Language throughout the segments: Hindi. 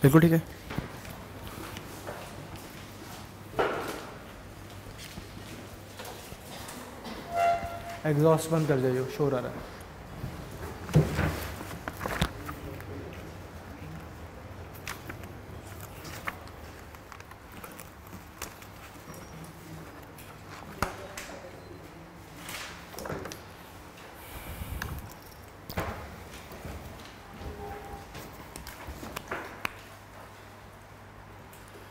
बिल्कुल ठीक है। एग्जॉस्ट बंद कर जाइए, शोर आ रहा है।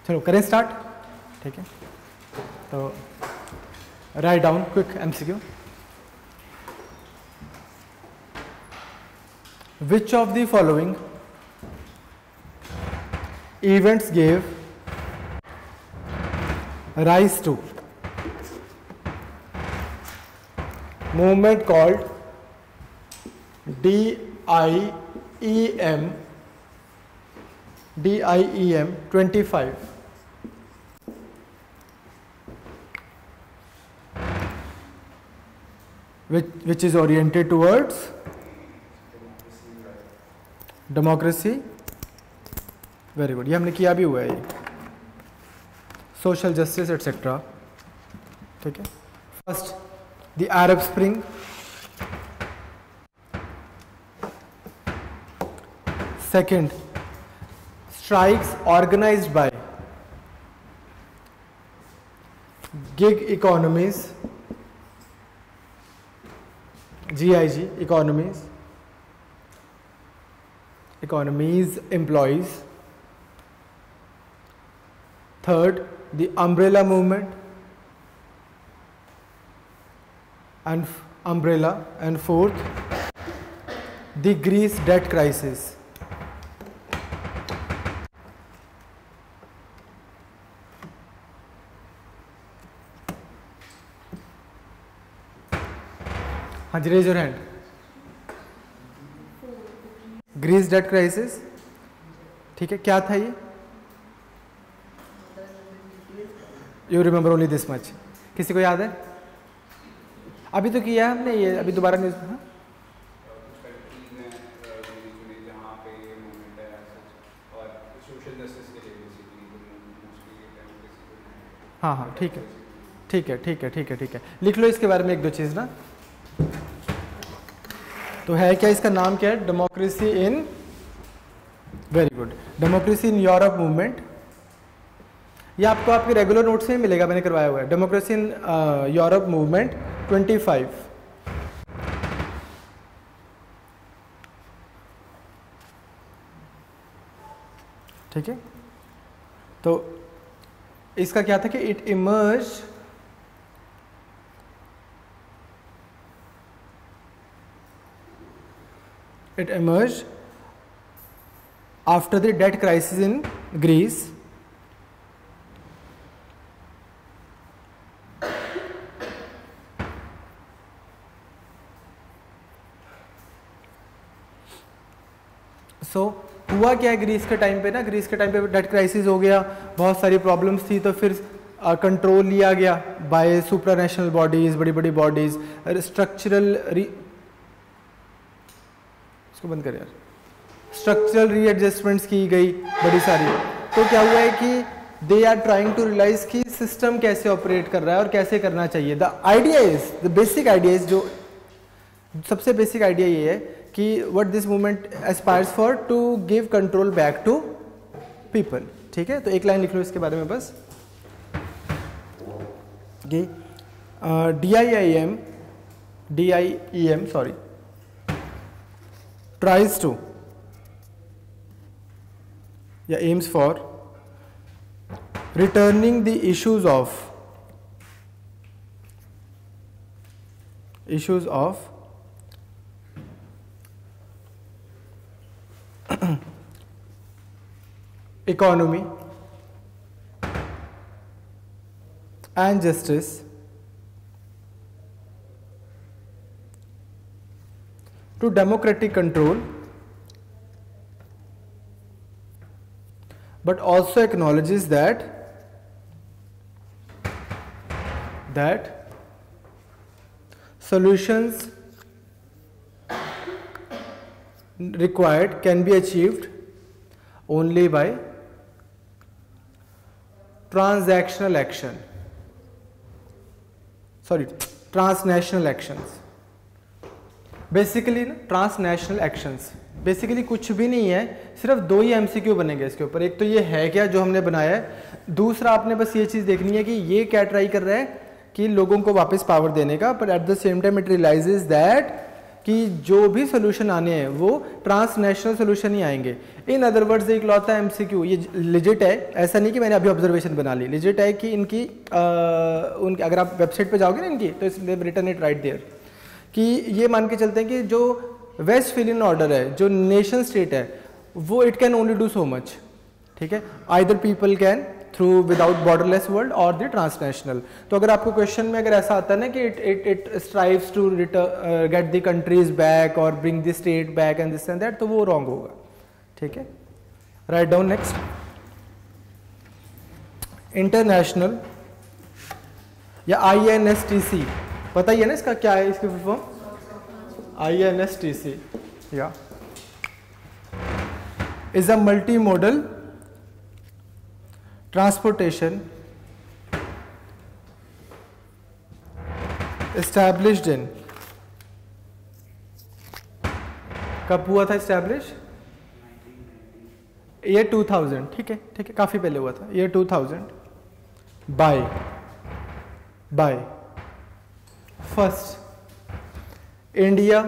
चलो करें स्टार्ट, ठीक है। तो right down quick MCQ. Which of the following events gave rise to movement called DIEM 25? Which is oriented towards democracy. Very good, ये हमने किया भी हुआ है, ये सोशल जस्टिस एटसेट्रा, ठीक है। First the Arab spring, second strikes organised by gig economies, GIG economies employees. Third, the umbrella movement and fourth, the Greece debt crisis. हाँ जी, raise your hand. Greece debt crisis, ठीक है। क्या था ये? You remember only this much. किसी को याद है? अभी तो किया है हमने ये, अभी दोबारा न्यूज। हाँ हाँ हाँ, ठीक है ठीक है ठीक है ठीक है ठीक है, लिख लो इसके बारे में एक दो चीज़ ना। तो है क्या, इसका नाम क्या है? Democracy in, very good, democracy in Europe movement. ये आपको आपके रेगुलर नोट्स में मिलेगा, मैंने करवाया हुआ है। डेमोक्रेसी इन यूरोप मूवमेंट 25, ठीक है। तो इसका क्या था कि it emerged after the debt crisis in Greece. So हुआ क्या है ग्रीस के टाइम पे ना, ग्रीस के टाइम पे डेट क्राइसिस हो गया, बहुत सारी प्रॉब्लम्स थी, तो फिर कंट्रोल लिया गया बाय सुप्रानेशनल बॉडीज, बड़ी बड़ी बॉडीज, स्ट्रक्चरल बंद कर यार, स्ट्रक्चरल रीएडजस्टमेंट्स की गई बड़ी सारी। तो क्या हुआ है कि they are trying to realise कि सिस्टम कैसे ऑपरेट कर रहा है और कैसे करना चाहिए। The idea is, the basic idea is, जो सबसे बेसिक आइडिया ये है कि what this movement aspires for, to give control back to people, ठीक है। तो एक लाइन लिख लो इसके बारे में बस। DIEM tries to, aims for returning the issues of economy and justice to democratic control, but also acknowledges that solutions required can be achieved only by transactional action, sorry transnational actions. Basically ना ट्रांसनेशनल एक्शंस बेसिकली कुछ भी नहीं है, सिर्फ दो ही एमसीक्यू बनेंगे इसके ऊपर। एक तो ये है क्या जो हमने बनाया है, दूसरा आपने बस ये चीज़ देखनी है कि ये क्या ट्राई कर रहा है कि लोगों को वापस पावर देने का, पर at the same time it realises that कि जो भी सोल्यूशन आने हैं वो ट्रांसनेशनल सोल्यूशन ही आएंगे। इन अदर वर्ड्स एक लौता एमसीक्यू, ये लिजिट है, ऐसा नहीं कि मैंने अभी ऑब्जर्वेशन बना ली, लिजिट है कि इनकी उनकी अगर आप वेबसाइट पे जाओगे ना इनकी, तो इसने रिटन इट राइट देयर कि ये मान के चलते हैं कि जो वेस्टफैलियन ऑर्डर है, जो नेशन स्टेट है, वो it can only do so much, ठीक है। Either people can through without borderless world और द ट्रांसनेशनल। तो अगर आपको क्वेश्चन में अगर ऐसा आता है ना कि it strives to get the countries back और bring the state back and this and that, तो वो रॉन्ग होगा, ठीक है। राइट डाउन नेक्स्ट, इंटरनेशनल या INSTC, पता ही है ना इसका क्या है, इसकी फुल फॉर्म INSTC या is a multi modal transportation established in, कब हुआ था एस्टैब्लिश? ईयर 2000, ठीक है ठीक है, काफी पहले हुआ था, year 2000 by first India,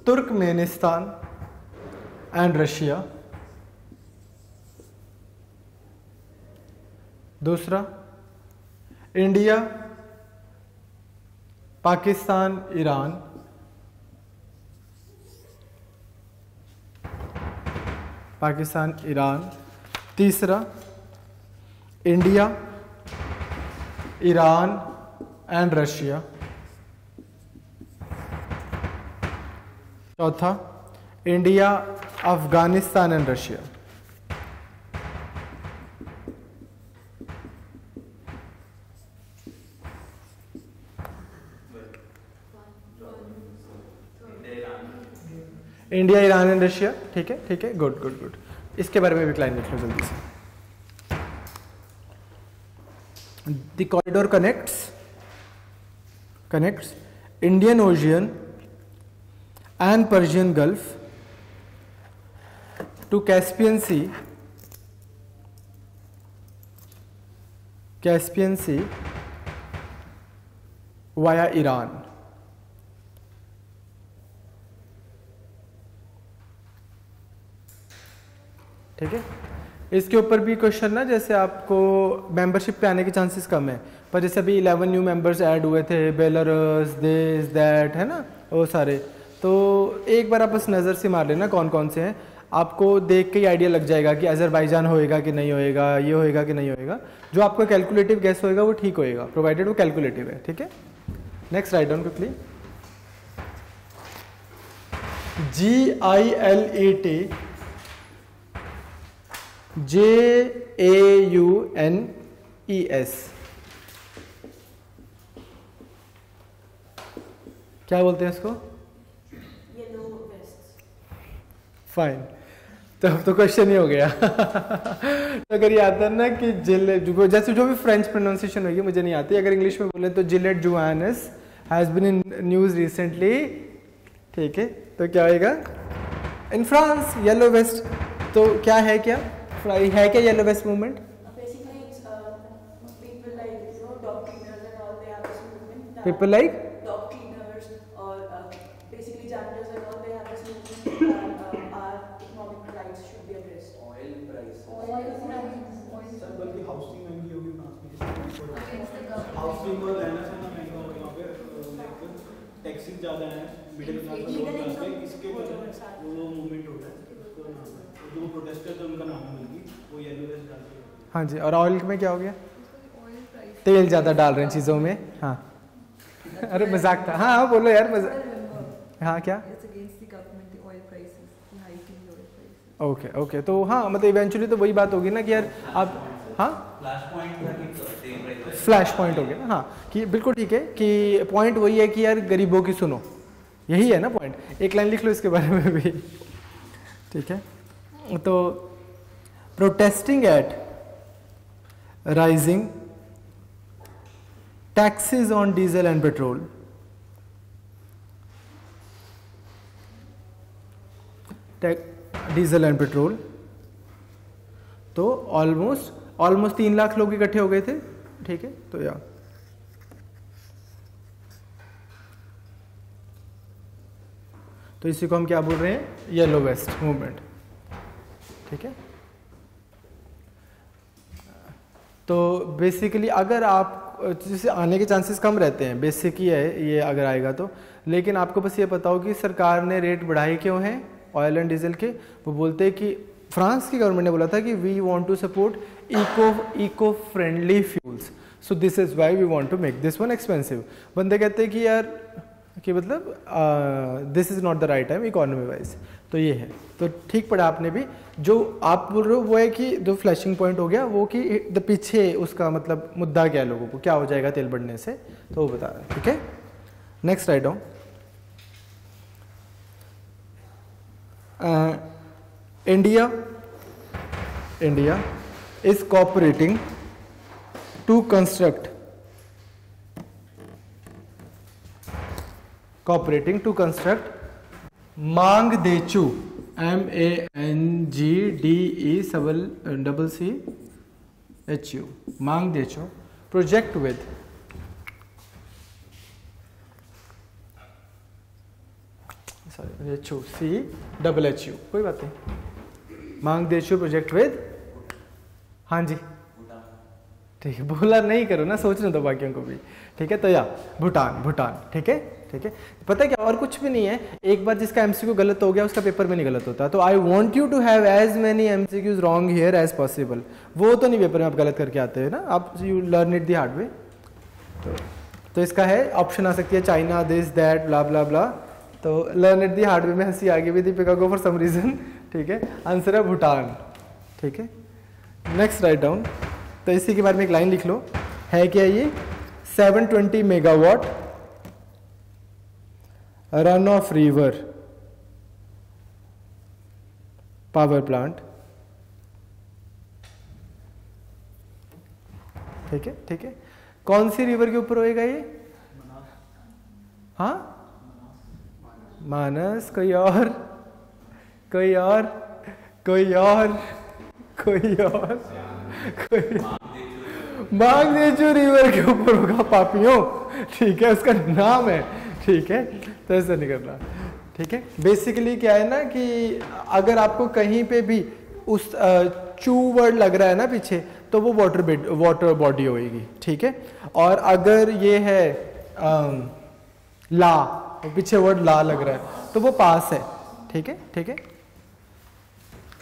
Turkmenistan and Russia, दूसरा India, Pakistan, Iran, Pakistan, Iran, तीसरा इंडिया, ईरान एंड रशिया, चौथा India, Afghanistan and Russia. India, Iran and Russia, ठीक है ठीक है, गुड गुड गुड। इसके बारे में भी क्लाइन लिख लो जल्दी से। The corridor connects Indian Ocean and Persian Gulf to Caspian Sea via Iran। ठीक है, इसके ऊपर भी क्वेश्चन ना, जैसे आपको मेंबरशिप पे आने के चांसेस कम है, पर जैसे अभी 11 न्यू मेंबर्स ऐड हुए थे, बेलारूस, दिस दैट, है ना, वो सारे, तो एक बार आप बस नज़र से मार लेना कौन कौन से हैं, आपको देख के ही आइडिया लग जाएगा कि अजरबैजान होएगा कि नहीं होएगा, ये होएगा कि नहीं होएगा। जो आपका कैलकुलेटिव गैस होएगा वो ठीक होएगा, प्रोवाइडेड वो कैलकुलेटिव है, ठीक है। Next write down quickly, GILET JAUNES, क्या बोलते हैं इसको? Yellow vest. फाइन, तो अब तो क्वेश्चन ही हो गया। तो अगर ये आता है ना कि जैसे जो भी फ्रेंच प्रोनाउंसिएशन होगी मुझे नहीं आती, अगर इंग्लिश में बोले तो gilets jaunes has been in news recently, ठीक है, तो क्या होएगा? In France yellow vest. तो क्या है, क्या है क्या yellow vest movement? People like doctriners or basically janitors and all, they have this movement that our economic rights should be addressed. Oil price. Sir बल्कि हाउसिंग महंगी होगी ट्रांसपोर्टेशन, हाउसिंग और रहना सहना महंगा हो गया पे, लाइक टैक्सेस ज़्यादा हैं मिडिल क्लास और लोअर क्लास पे, इसके वजह वो मूवमेंट हो रहा है, जो प्रोटेस्टर्स हैं उनका नाम मिलेगी वो येलो वेस्ट डालते हैं। हाँ जी, और ऑयल में क्या हो गया? तेल ज़्यादा डाल रहे हैं चीज़ों में, हाँ। अरे मजाक था, हाँ हाँ बोलो यार, मजाक। हाँ क्या? ओके ओके, तो हाँ मतलब इवेंचुअली तो वही बात होगी ना कि यार आप, हाँ फ्लैश पॉइंट हो गया ना, हाँ कि बिल्कुल ठीक है कि पॉइंट वही है कि यार गरीबों की सुनो, यही है ना पॉइंट। एक लाइन लिख लो इसके बारे में भी, ठीक है। तो protesting at rising taxes on diesel and petrol, diesel and petrol, तो ऑलमोस्ट 3 लाख लोग इकट्ठे हो गए थे, ठीक है। तो या तो इसी को हम क्या बोल रहे हैं, येलो वेस्ट मूवमेंट, ठीक है। तो बेसिकली अगर आप जैसे आने के चांसेस कम रहते हैं, बेसिक ही है ये अगर आएगा तो, लेकिन आपको बस ये पता हो कि सरकार ने रेट बढ़ाए क्यों हैं ऑयल एंड डीजल के। वो बोलते हैं कि फ्रांस की गवर्नमेंट ने बोला था कि we want to support eco friendly fuels, so this is why we want to make this one expensive. बंदे कहते हैं कि यार कि मतलब this is not the right time economy wise, तो ये है। तो ठीक पढ़ा आपने भी, जो आप बोल रहे हो वो है कि जो फ्लैशिंग पॉइंट हो गया वो कि द पीछे उसका मतलब मुद्दा क्या है, लोगों को क्या हो जाएगा तेल बढ़ने से, तो वो बता रहे हैं, ठीक है। Next right down, India is cooperating to construct Mangdechu MANGDECCCHU Mangdechu project with CHU कोई बात नहीं, मांगदेशु प्रोजेक्ट विद, हाँ जी ठीक है, बोला नहीं करो ना, सोचने दो बाकियों को भी, ठीक है। तो या भूटान, ठीक है। पता है क्या, और कुछ भी नहीं है, एक बार जिसका एमसीक्यू गलत हो गया उसका पेपर में नहीं गलत होता। तो I want you to have as many MCQs wrong here as possible, वो तो नहीं पेपर में आप गलत करके आते हैं ना, आप you learn it the hard way. तो इसका है ऑप्शन आ सकती है चाइना, दिस दैट ब्ला ब्ला ब्ला, तो learn it the hard way में हंसी आ गई भी दीपिका को फॉर सम रीजन, ठीक है। आंसर है भूटान, ठीक है। नेक्स्ट राइट डाउन, तो इसी के बारे में एक लाइन लिख लो, है क्या ये 720 megawatt run of river power plant, ठीक है। कौन सी रिवर के ऊपर होएगा ये, हाँ मानस, कोई और मांगदेचू रिवर के ऊपर होगा पापियों, ठीक है, उसका नाम है, ठीक है। तो ऐसा नहीं करना, ठीक है। बेसिकली क्या है ना कि अगर आपको कहीं पे भी उस चू वर्ड लग रहा है ना पीछे, तो वो वाटर बॉडी होएगी, ठीक है। और अगर ये है ला, पीछे वर्ड ला लग रहा है तो वो पास है, ठीक है।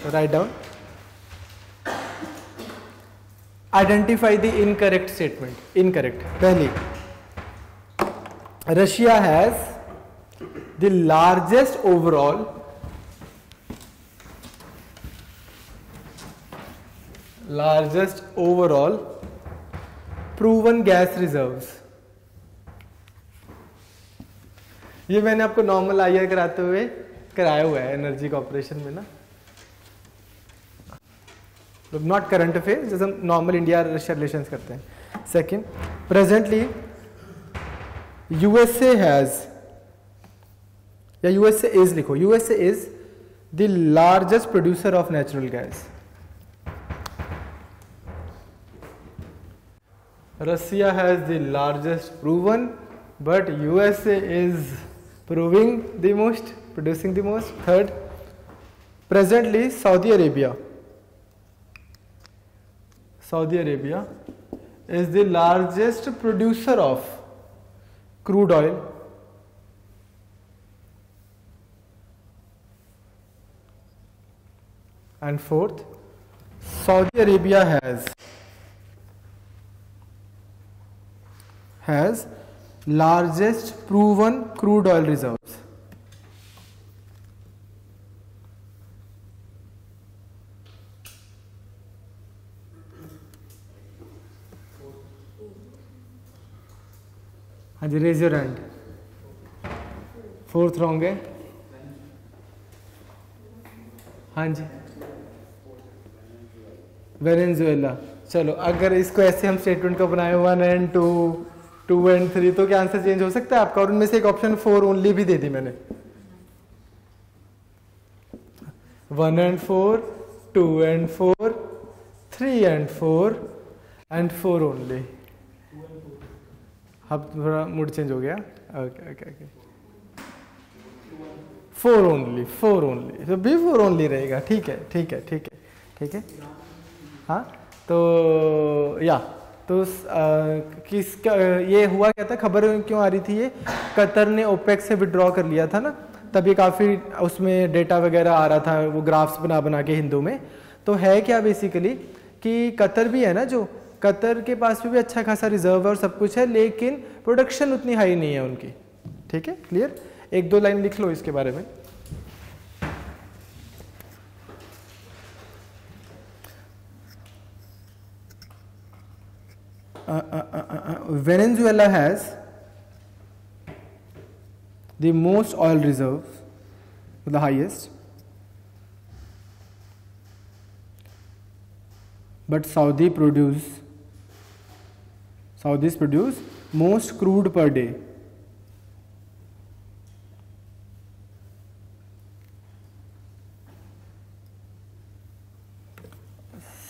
Right down, identify the incorrect statement, incorrect. पहली, Russia has the largest overall proven gas reserves. ये मैंने आपको नॉर्मल आईआर कराते हुए कराया हुआ है एनर्जी कॉर्पोरेशन में ना, नॉट करंट अफेयर, जैसे हम नॉर्मल इंडिया रशिया रिलेशंस करते हैं। सेकंड, प्रेजेंटली यूएसए हैज, या यूएसए इज लिखो, USA is the largest producer of natural gas. Russia has the largest proven, but USA is proving the most, producing the most. Third, presently Saudi Arabia is the largest producer of crude oil. And fourth, Saudi Arabia has largest proven crude oil reserves. हाँ जी, raise your hand. Fourth wrong है, हाँ जी। वेनेजुएला। चलो अगर इसको ऐसे हम स्टेटमेंट को बनाए 1 and 2, 2 and 3, तो क्या आंसर चेंज हो सकता है आपका? और उनमें से एक ऑप्शन 4 ओनली भी दे दी मैंने। 1 and 4, 2 and 4, 3 and 4 and 4 only. अब थोड़ा मूड चेंज हो गया। Okay okay okay, 4 only, 4 only, तो भी 4 ओनली रहेगा। ठीक है ठीक है ठीक है ठीक है। हाँ तो या तो किसका ये हुआ क्या था, खबर क्यों आ रही थी? ये कतर ने ओपेक से विड्रॉ कर लिया था ना, तभी काफ़ी उसमें डेटा वगैरह आ रहा था, वो ग्राफ्स बना बना के हिंदू में। तो है क्या बेसिकली कि कतर भी है ना, जो कतर के पास भी अच्छा खासा रिजर्व और सब कुछ है, लेकिन प्रोडक्शन उतनी हाई नहीं है उनकी। ठीक है, क्लियर? 1-2 लाइन लिख लो इसके बारे में। Venezuela has the most oil reserves, the highest, but Saudis produce most crude per day.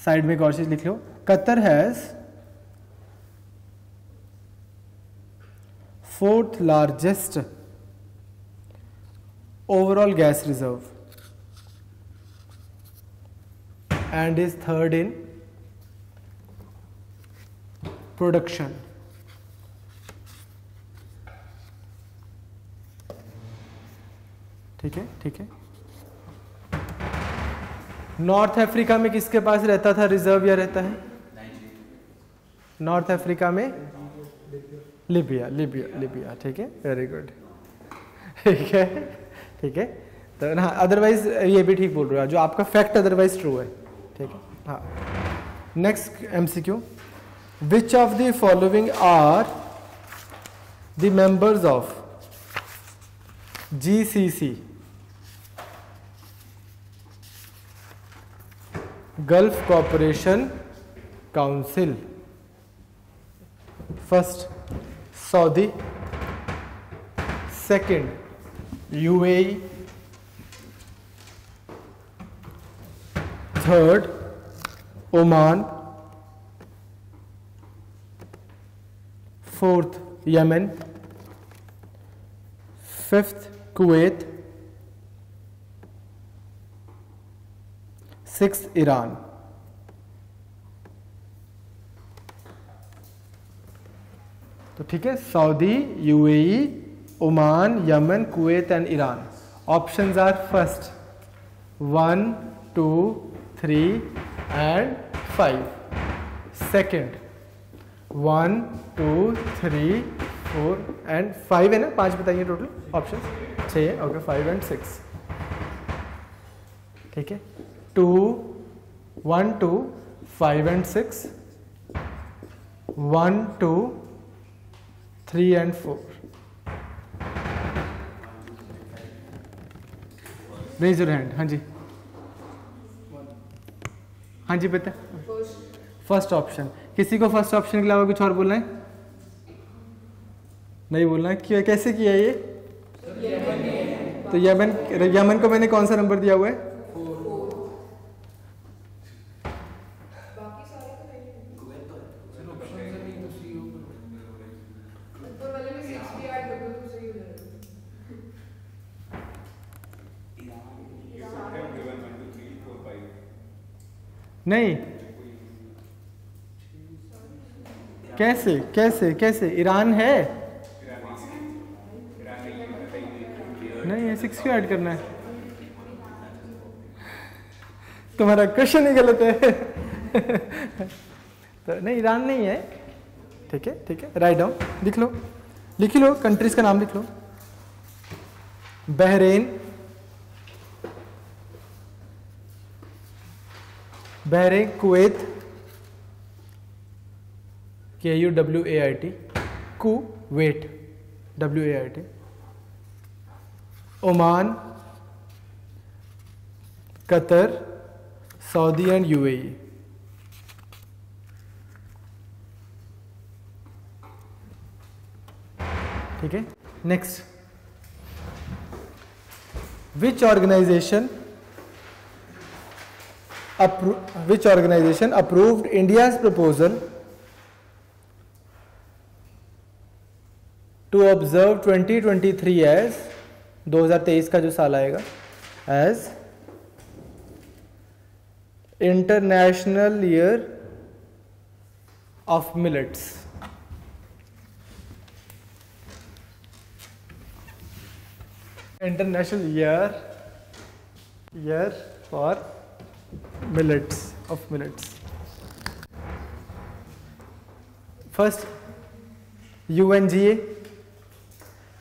Side में एक और चीज लिख लो, Qatar has 4th largest overall gas reserve and is 3rd in production. ठीक है ठीक है। नॉर्थ अफ्रीका में किसके पास रहता था रिजर्व या रहता है? नॉर्थ अफ्रीका में लिबिया, लिबिया लिबिया। ठीक है, वेरी गुड। ठीक है ठीक है। तो ना अदरवाइज ये भी ठीक बोल रहे हो, जो आपका फैक्ट अदरवाइज ट्रू है। ठीक है। हाँ, next MCQ, which of the following are the members of GCC, Gulf corporation council? First Saudi, second UAE, third Oman, fourth Yemen, fifth Kuwait, sixth Iran. तो ठीक है, Saudi, UAE, Oman, Yemen, Kuwait and Iran. Options are first 1, 2, 3 and 5, second 1, 2, 3, 4 and 5 है ना, 5 बताइए टोटल ऑप्शन, 6। Okay, 5 and 6। ठीक है, 1, 2, 5 and 6, 1, 2, 3 and 4। Raise your hand. हाँ जी, हाँ जी बेटा, फर्स्ट ऑप्शन। किसी को फर्स्ट ऑप्शन के अलावा कुछ और बोलना है? नहीं बोलना है? क्यों, कैसे किया ये? तो यमन को मैंने कौन सा नंबर दिया हुआ है? 4। नहीं, कैसे कैसे कैसे? ईरान है नहीं है, 6 क्यों ऐड करना है? तुम्हारा क्वेश्चन ही गलत है। तो नहीं, ईरान नहीं है। ठीक है ठीक है, राइट डाउन, लिख लो, लिख लो, कंट्रीज का नाम लिख लो। Bahrain, Kuwait, KUWAIT, Kuwait, WAIT, Oman, Qatar, Saudi and UAE। ठीक है। Next, which organization approved India's proposal to observe 2023 as 2023 का जो साल आएगा as International Year of Millets? International year for millets, of millets. First UNGA,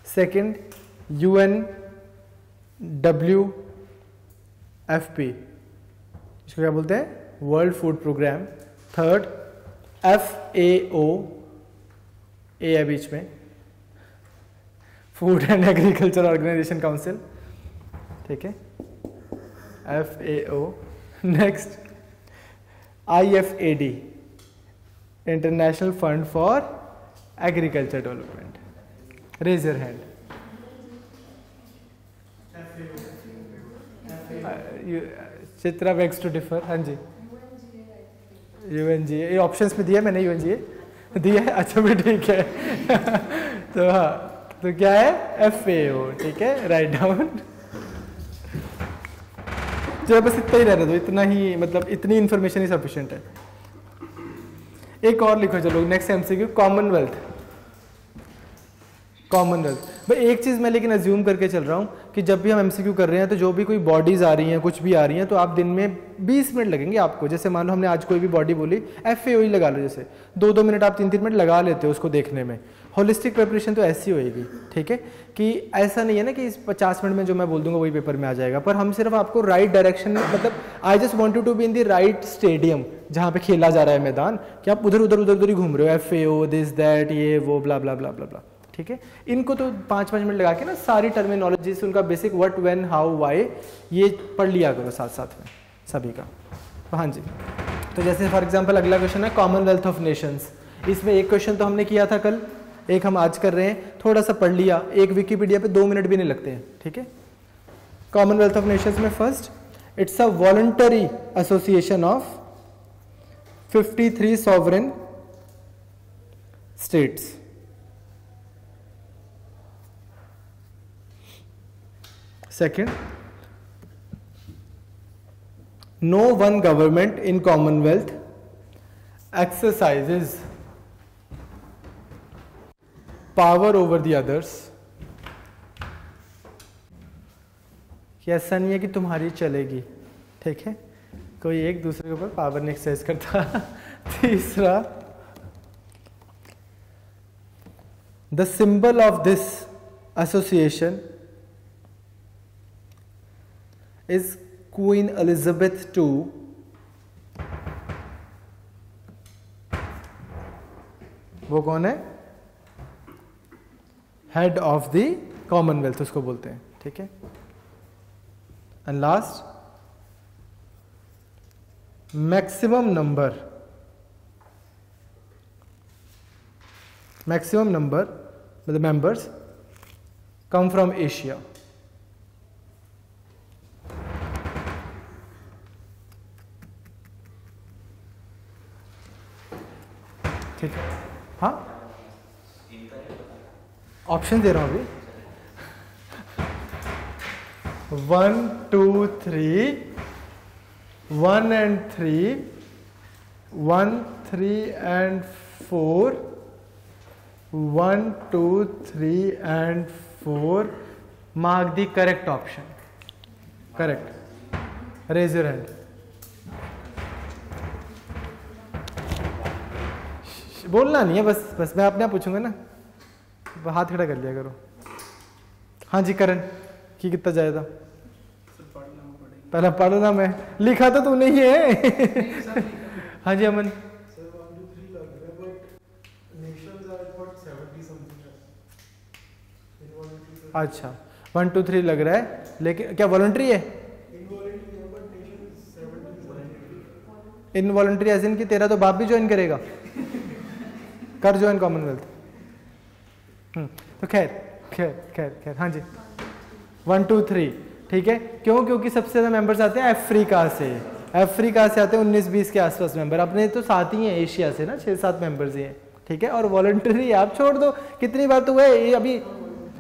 second UNWFP, इसको क्या बोलते हैं, world food programme. Third FAO, A है बीच में, food and agriculture organisation council, ठीक है, FAO। Next IFAD, international fund for agriculture development. Raise your hand. Chitra begs to differ. हाँ जी, UNGA, ये ऑप्शंस में दिया मैंने, UNGA दिया है, अच्छा भी ठीक है। तो हाँ, तो क्या है, FAO, ठीक है, राइट डाउन। चलो बस इतना ही रहने दो, इतना ही, मतलब इतनी इंफॉर्मेशन ही सफिशिएंट है। एक और लिखो चलो, नेक्स्ट MCQ, कॉमनवेल्थ। भाई एक चीज मैं लेकिन अज्यूम करके चल रहा हूँ कि जब भी हम MCQ कर रहे हैं तो जो भी कोई बॉडीज आ रही हैं, कुछ भी आ रही हैं, तो आप दिन में 20 मिनट लगेंगे आपको। जैसे मान लो हमने आज कोई भी बॉडी बोली, FAO ही लगा लो, जैसे 2-2 मिनट आप 3-3 मिनट लगा लेते हो उसको देखने में। होलिस्टिक प्रिपरेशन तो ऐसी होएगी, ठीक है, कि ऐसा नहीं है ना कि इस 50 मिनट में जो मैं बोल दूंगा वही पेपर में आ जाएगा, पर हम सिर्फ आपको राइट डायरेक्शन में, मतलब I just want you to be in the right stadium जहाँ पे खेला जा रहा है मैदान, कि आप उधर उधर ही घूम रहे हो, FAO दिस दैट ये वो ब्ला ब्ला ब्ला ब्ला ब्ला, ठीक है। इनको तो 5-5 मिनट लगा के ना सारी टर्मिनोलॉजी से उनका basic what, when, how, why ये पढ़ लिया करो साथ साथ में सभी का। तो हाँ जी, तो जैसे फॉर एग्जांपल अगला क्वेश्चन है कॉमनवेल्थ ऑफ नेशंस। इसमें एक क्वेश्चन तो हमने किया था कल, एक हम आज कर रहे हैं, थोड़ा सा पढ़ लिया, एक विकिपीडिया पे 2 मिनट भी नहीं लगते हैं, ठीक है। कॉमनवेल्थ ऑफ नेशंस में first, it's a voluntary association of 53 sovereign states. Second, no one government in Commonwealth exercises power over the others. कि ऐसा नहीं है कि तुम्हारी चलेगी, ठीक है, कोई एक दूसरे के ऊपर पावर नहीं एक्सरसाइज करता। तीसरा, the symbol of this association is Queen Elizabeth II, वो कौन है, हेड ऑफ द कॉमनवेल्थ उसको बोलते हैं, ठीक है। एंड लास्ट, मैक्सिमम नंबर मतलब मेंबर्स कम फ्रॉम एशिया। ठीक है, हाँ ऑप्शन दे रहा हूं अभी, 1 2 3 1 and 3 1 3 and 4 1 2 3 and 4 mark the correct option. Correct. Raise your hand. बोलना नहीं है, बस मैं अपने आप पूछूंगा ना, हाथ खड़ा कर लिया करो। हाँ जी करण, कि कितना जाएगा? पहला पढ़ना, मैं लिखा तो तूने ही है। हाँ जी अमन, अच्छा 1 2 3 लग रहा है, लेकिन क्या वॉलंटरी है? इनवॉलंटरी एज इन कि तेरा तो बाप भी ज्वाइन करेगा, कर ज्वाइन कॉमनवेल्थ। तो खैर खैर खैर खैर हाँ जी 1 2 3 ठीक है। क्यों? क्योंकि सबसे ज़्यादा मेंबर्स आते हैं अफ्रीका से, अफ्रीका से आते हैं 19-20 के आसपास मेंबर। अपने तो साथ ही हैं एशिया से ना, 6-7 मेंबर्स ही हैं, ठीक है। और वॉलंटरी आप छोड़ दो, कितनी बार तो हुआ है ये अभी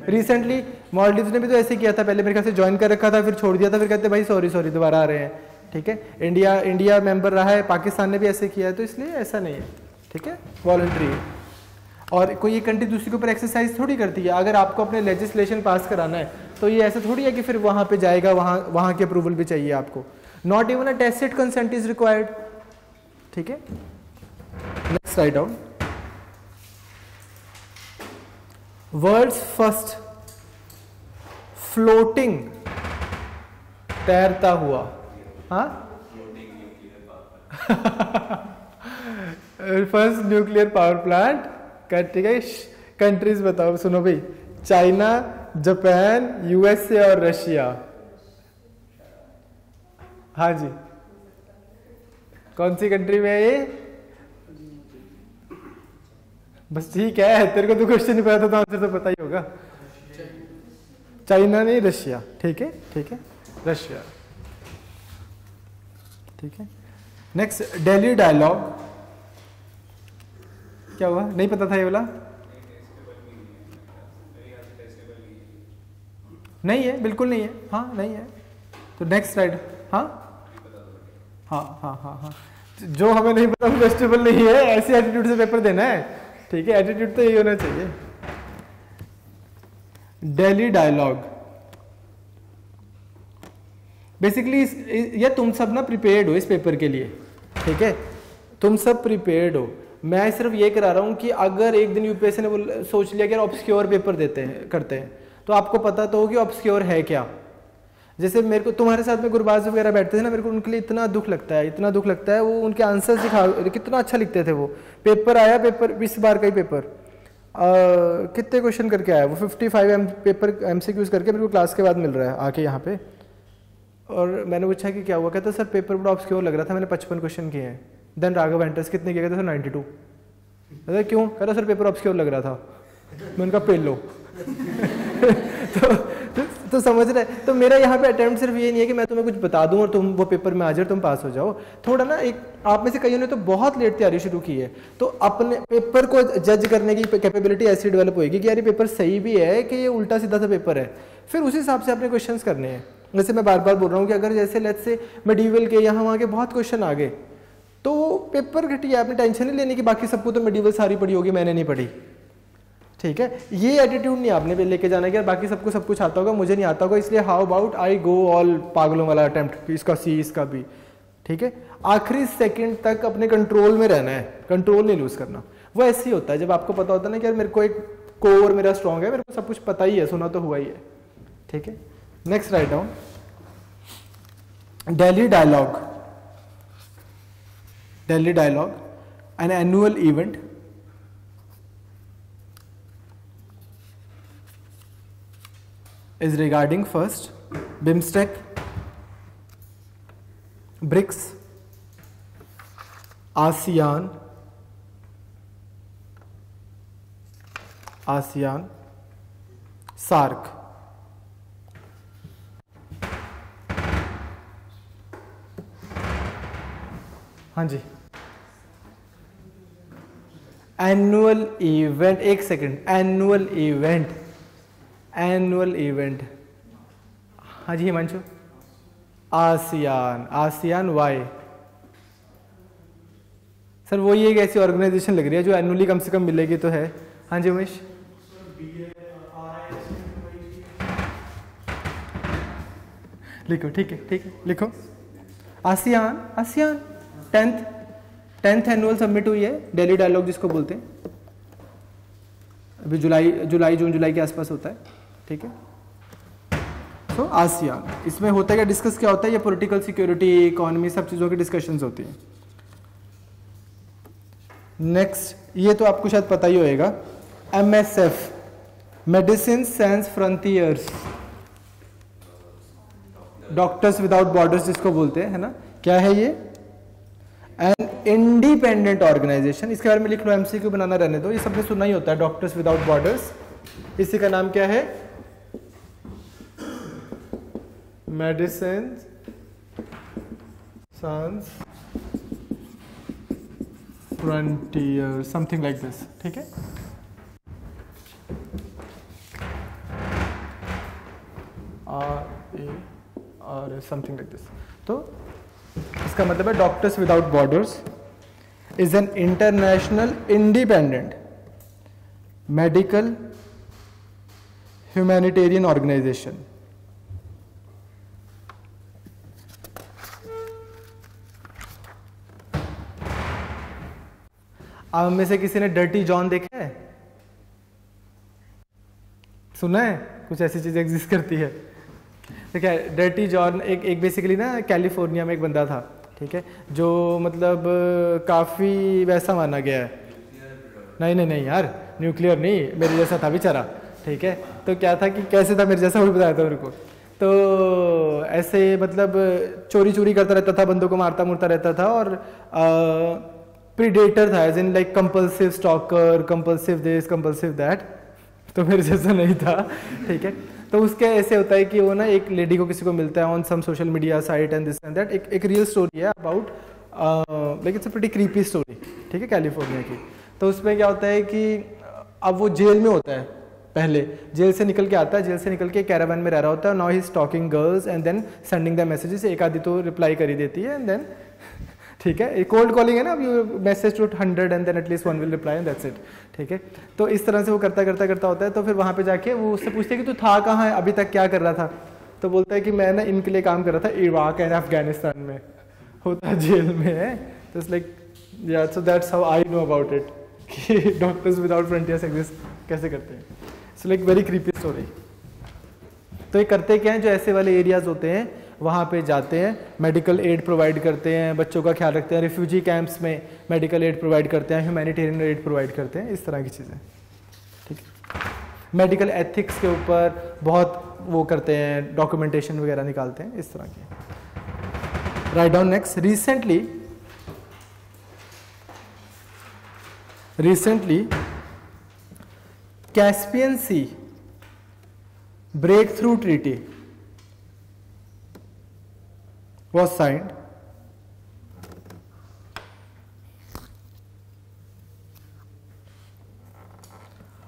रिसेंटली मालदीव्स ने भी तो ऐसे किया था, पहले मेरे ख्याल से ज्वाइन कर रखा था, फिर छोड़ दिया था, फिर कहते भाई सॉरी दोबारा आ रहे हैं, ठीक है। इंडिया मेंबर रहा है, पाकिस्तान ने भी ऐसे किया है, तो इसलिए ऐसा नहीं है, ठीक है, वॉलंटरी है। और कोई एक कंट्री दूसरी के ऊपर एक्सरसाइज थोड़ी करती है। अगर आपको अपने लेजिस्लेशन पास कराना है तो ये ऐसा थोड़ी है कि फिर वहाँ पे जाएगा, वहाँ की अप्रूवल भी चाहिए आपको। Not even a tacit consent is required, ठीक है। Next right down world's first floating, तैरता हुआ, हाँ फर्स्ट न्यूक्लियर पावर प्लांट, ठीक है। कंट्रीज बताओ, सुनो भाई, चाइना, जापान, यूएसए और रशिया। हाँ जी, कौन सी कंट्री में है ये? बस ठीक है, तेरे को तो क्वेश्चन नहीं पता था तो आंसर तो पता ही होगा। चाइना नहीं, रशिया, ठीक है, ठीक है, रशिया, ठीक है। नेक्स्ट दिल्ली डायलॉग, क्या हुआ? नहीं पता था ये वाला? नहीं है, बिल्कुल नहीं है, हाँ नहीं है। तो नेक्स्ट राइट, हाँ हाँ हाँ हाँ हाँ, जो हमें नहीं पता फेस्टिवल नहीं है, ऐसे एटीट्यूड से पेपर देना है, ठीक है। एटीट्यूड तो यही होना चाहिए। दिल्ली डायलॉग बेसिकली ये तुम सब ना प्रिपेयर्ड हो इस पेपर के लिए, ठीक है, तुम सब प्रिपेयर्ड हो। मैं सिर्फ ये करा रहा हूँ कि अगर एक दिन यूपीएससी ने सोच लिया कि ऑब्सक्योर पेपर करते हैं तो आपको पता तो हो कि ऑब्सक्योर है क्या। जैसे मेरे को तुम्हारे साथ में गुरबाज वगैरह बैठते थे ना, मेरे को उनके लिए इतना दुख लगता है, वो उनके आंसर्स दिखा कितना अच्छा लिखते थे वो। पेपर आया, पेपर 20 बार का ही पेपर, कितने क्वेश्चन करके आया वो, 55 पेपर एमसीक्यूज करके मेरे को क्लास के बाद मिल रहा है आके यहाँ पे। और मैंने पूछा कि क्या हुआ, कहता सर पेपर बड़ा ऑब्सक्योर लग रहा था, मैंने 55 क्वेश्चन किए हैं। देन राघव एंटर्स कितने किए? कहते सर 92। कहता क्यों? कहता सर पेपर ऑब्सक्योर लग रहा था। मैं उनका पेल लो तो समझ रहे। तो मेरा यहाँ पे अटेम्प्ट सिर्फ ये नहीं है कि मैं तुम्हें कुछ बता दूं और तुम वो पेपर में आ जाओ, तुम पास हो जाओ। थोड़ा ना, एक आप में से कईयों ने तो बहुत लेट तैयारी शुरू की है, तो अपने पेपर को जज करने की कैपेबिलिटी ऐसी डेवलप होगी कि यार ये पेपर सही भी है कि ये उल्टा सीधा सा पेपर है, फिर उस हिसाब से अपने क्वेश्चन करने हैं। जैसे मैं बार बार बोल रहा हूँ कि अगर जैसे लेट्स से मेडिवल के यहाँ वहाँ के बहुत क्वेश्चन आ गए तो वो पेपर घटिया, आपने टेंशन नहीं लेनी कि बाकी सबको तो मेडिवल सारी पढ़ी होगी, मैंने नहीं पढ़ी, ठीक है। ये एटीट्यूड नहीं आपने लेके जाना कि यार बाकी सबको सब कुछ आता होगा, मुझे नहीं आता होगा, इसलिए how about I go all पागलों वाला अटेम्प्ट, इसका सी इसका बी, ठीक है। आखिरी सेकंड तक अपने कंट्रोल में रहना है, कंट्रोल नहीं लूज करना। वो ऐसे ही होता है जब आपको पता होता है ना कि यार मेरे को एक कोर मेरा स्ट्रॉन्ग है, मेरे को सब कुछ पता ही है, सुना तो हुआ ही है, ठीक है। Next right down Delhi dialogue, Delhi Dialogue, an annual event is regarding first BIMSTEC, BRICS, ASEAN, SAARC. हाँ जी, एनुअल इवेंट, एक सेकंड, एनुअल इवेंट, हाँ जी हिमांशु, आसियान वाई, सर वो ये एक ऐसी ऑर्गेनाइजेशन लग रही है जो एनुअली कम से कम मिलेगी तो है। हाँ जी उमेश, लिखो, ठीक है लिखो, आसियान 10th एनुअल सबमिट हुई है, दिल्ली डायलॉग जिसको बोलते हैं, अभी जून जुलाई के आसपास होता है, ठीक है। तो आसियान, इसमें होता है क्या, डिस्कस क्या होता है, ये पॉलिटिकल सिक्योरिटी, इकोनॉमी, सब चीज़ों की डिस्कशंस होती हैं। नेक्स्ट, ये तो आपको शायद पता ही होएगा, MSF, medicine science frontiers, doctors without borders जिसको बोलते हैं, है ना, क्या है ये, एन इंडिपेंडेंट ऑर्गेनाइजेशन। इसके बारे में लिख लो, एमसीक्यू बनाना रहने दो, ये सबने सुना ही होता है, डॉक्टर्स विदाउट बॉर्डर्स, इसी का नाम क्या है? Medicine sans frontier, something like this, ठीक है। और समथिंग लाइक दिस। तो इसका मतलब है doctors without borders is an international independent medical humanitarian organisation. आप में से किसी ने डर्टी जॉन देखा है? सुना है? कुछ ऐसी चीज एग्जिस्ट करती है। ठीक है, डर्टी जॉन एक बेसिकली ना कैलिफोर्निया में एक बंदा था, ठीक है, जो मतलब काफ़ी वैसा माना गया है। नहीं यार, न्यूक्लियर नहीं, मेरे जैसा था बेचारा, ठीक है। तो क्या था कि कैसे था मेरे जैसा, वो बताया था मेरे को। तो ऐसे मतलब चोरी करता रहता था, बंदों को मारता मुरता रहता था, और प्रीडेटर था, as in like compulsive stalker, compulsive this, compulsive that. तो मेरे जैसा नहीं था, ठीक है। तो उसके ऐसे होता है कि वो ना एक लेडी को किसी को मिलता है on some social media site and this and that. एक रियल स्टोरी है about like it's a pretty creepy story, ठीक है, कैलिफोर्निया की। तो उसमें क्या होता है कि अब वो जेल में होता है, पहले जेल से निकल के आता है, जेल से निकल के कैरावान में रह रहा होता है। Now he is talking girls and then sending the messages. एक आदि तो रिप्लाई कर ही देती है एंड देन, ठीक है, कोल्ड कॉलिंग है ना, अब you message to 100 and then at least 1 will reply and that's it, ठीक है। तो इस तरह से वो करता होता है। तो फिर वहाँ पे जाके वो उससे पूछते हैं कि तू था कहाँ है, अभी तक क्या कर रहा था? तो बोलता है कि मैं ना इनके लिए काम कर रहा था, इराक एंड अफगानिस्तान में। होता जेल में है। तो इट्स लाइक या, so that's how I know about it कि डॉक्टर्स विदाउट फ्रंटियर्स एग्जिस्ट कैसे करते हैं। It's like very creepy story. तो ये करते क्या है, जो ऐसे वाले एरियाज होते हैं वहाँ पे जाते हैं, मेडिकल एड प्रोवाइड करते हैं, बच्चों का ख्याल रखते हैं, रिफ्यूजी कैंप्स में मेडिकल एड प्रोवाइड करते हैं, ह्यूमैनिटेरियन एड प्रोवाइड करते हैं, इस तरह की चीज़ें, ठीक है। मेडिकल एथिक्स के ऊपर बहुत वो करते हैं, डॉक्यूमेंटेशन वगैरह निकालते हैं, इस तरह की। Right down next. Recently Caspian sea break through treaty was signed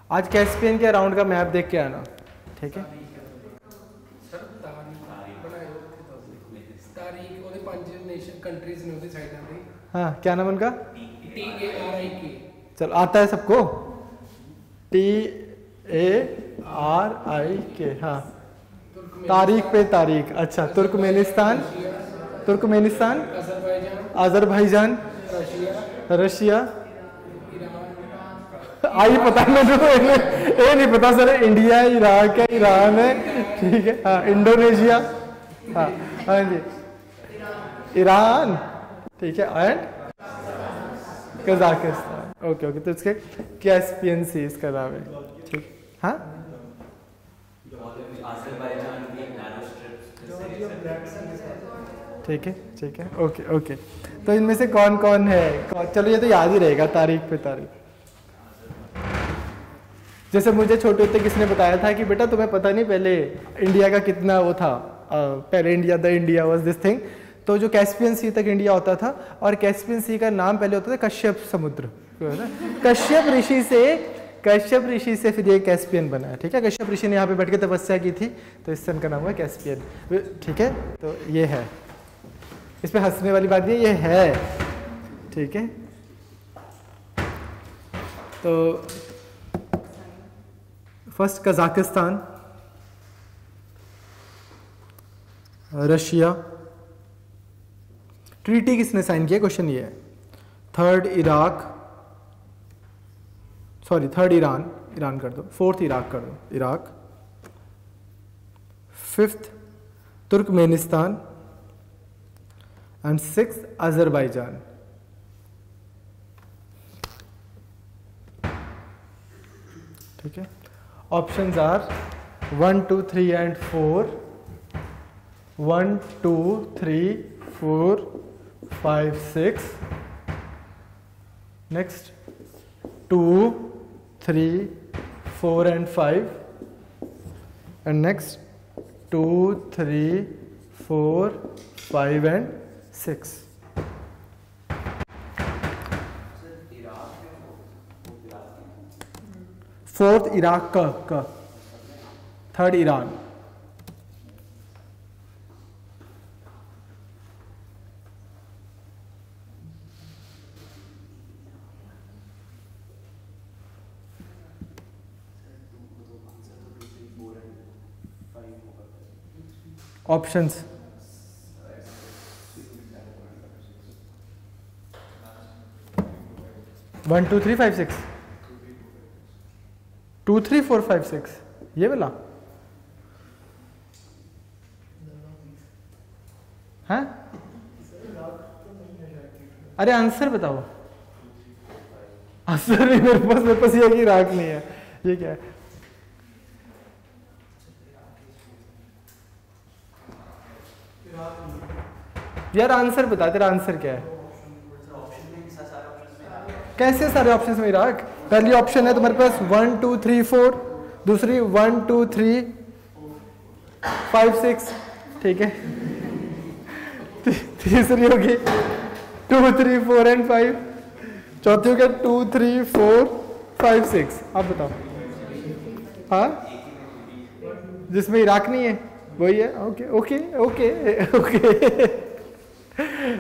आज कैस्पियन के अराउंड का मैप देख के आना, ठीक है। हाँ, क्या नाम उनका? चल आता है सबको, TARIK। हाँ, तारीख पे तारीख। अच्छा, तुर्कमेनिस्तान, अजरबैजान, रशिया, आई पता ये नहीं पता सर, इंडिया है, इराक है, ईरान है, ठीक है, हाँ, इंडोनेशिया, हाँ हाँ जी, ईरान, ठीक है, एंड कजाकिस्तान। ओके, तो इसके कैस्पियन सी इसका नाम है, ठीक। हाँ, ठीक है, ओके। तो इनमें से कौन कौन है? चलो ये तो याद ही रहेगा, तारीख पे तारीख। जैसे मुझे छोटे होते किसने बताया था कि बेटा तुम्हें पता नहीं पहले इंडिया का कितना वो था, पहले India, the India was this thing. तो जो कैस्पियन सी तक इंडिया होता था, और कैस्पियन सी का नाम पहले होता था कश्यप समुद्र, कश्यप ऋषि से फिर ये कैस्पियन बना है, ठीक है। कश्यप ऋषि ने यहाँ पे बैठ के तपस्या की थी, तो इससे इनका नाम हुआ कैस्पियन, ठीक है। तो ये है, इस पे हंसने वाली बात ये है, ठीक है। तो फर्स्ट कजाकिस्तान, रशिया। ट्रीटी किसने साइन किया, क्वेश्चन ये है। थर्ड ईरान कर दो, फोर्थ इराक कर दो, Iraq. Fifth Turkmenistan and six Azerbaijan. ठीक है, options are 1 2 3 and 4, 1 2 3 4 5 6, next 2 3 4 and 5, and next 2, 3, 4, 5 and 6। Fourth Iraq का, थर्ड ईरान। ऑप्शंस 1, 2, 3, 5, 6, 2, 3, 4, 5, 6 ये वाला है। अरे आंसर बताओ। आंसर नहीं मेरे पास ये कि इराक नहीं है। ये क्या है? यार आंसर बता, तेरा आंसर क्या है? कैसे सारे ऑप्शंस में इराक? पहली ऑप्शन है तुम्हारे पास 1, 2, 3, 4, दूसरी 1, 2, 3, 5, 6, ठीक है। तीसरी होगी 2, 3, 4 एंड 5, चौथी होगी 2, 3, 4, 5, 6। आप बताओ। हाँ, जिसमें इराक नहीं है वही है। ओके ओके ओके ओके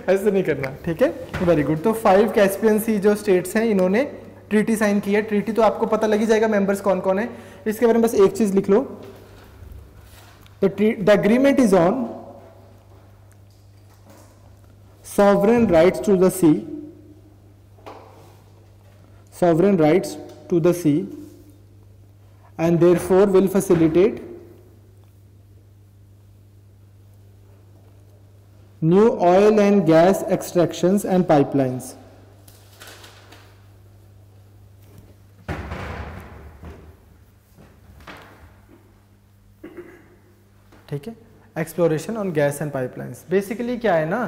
ऐसे नहीं करना, ठीक है। Very good. तो 5 कैस्पियन सी जो स्टेट्स हैं इन्होंने ट्रीटी साइन की है। ट्रीटी तो आपको पता लग ही जाएगा मेंबर्स कौन कौन है। इसके बारे में बस एक चीज लिख लो। The agreement is on sovereign rights to the sea, sovereign rights to the sea, and therefore will facilitate new oil and gas extractions and pipelines. ठीक है, exploration on gas and pipelines. Basically क्या है ना,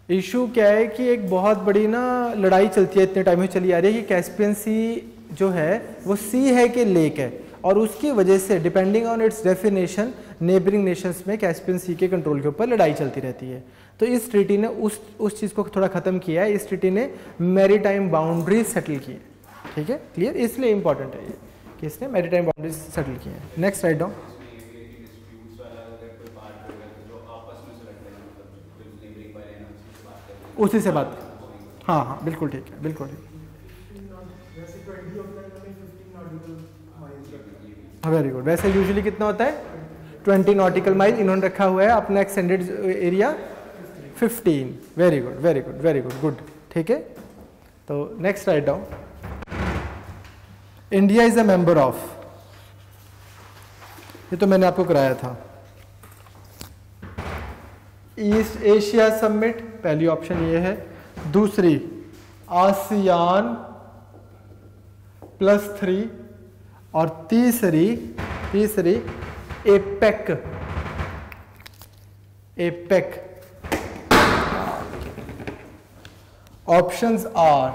इशू क्या है कि एक बहुत बड़ी ना लड़ाई चलती है, इतने टाइम में चली आ रही है कि कैस्पियन सी जो है वो सी है कि लेक है, और उसकी वजह से depending on it's definition neighbouring Nations में कैस्पियन सी के कंट्रोल के ऊपर लड़ाई चलती रहती है। तो इस ट्रीटी ने उस चीज़ को थोड़ा ख़त्म किया है। इस ट्रीटी ने मैरीटाइम बाउंड्रीज सेटल की है, ठीक है, क्लियर। इसलिए इंपॉर्टेंट है ये कि इसने मैरीटाइम बाउंड्रीज सेटल की है। Next write down. उसी से बात, हाँ हाँ बिल्कुल ठीक है, बिल्कुल ठीक। Very good. वैसे यूजुअली कितना होता है? 20 नॉटिकल माइल। इन्होंने रखा हुआ है अपना extended area 15। Very good very good very good good, ठीक है। तो next right down. India is a member of, ये तो मैंने आपको कराया था, ईस्ट एशिया समिट, पहली ऑप्शन ये है। दूसरी आसियान +3, और तीसरी APEC. APEC. Options are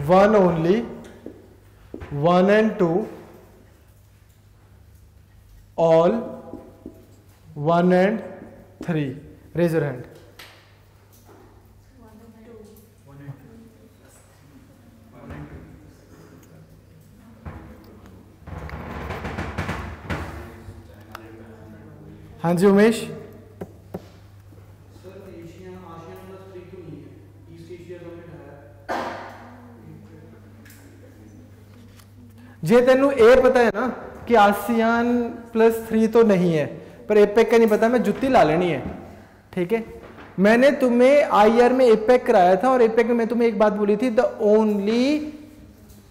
1 only, 1 and 2, all, 1 and 3. Raise your hand. हाँ जी उमेश। जे तेनू ए पता है ना कि आसियान +3 तो नहीं है, पर एपेक का नहीं पता, मैं जुत्ती ला लेनी है, ठीक है। मैंने तुम्हें आईआर में एपेक कराया था, और एपेक में मैं तुम्हें एक बात बोली थी, द ओनली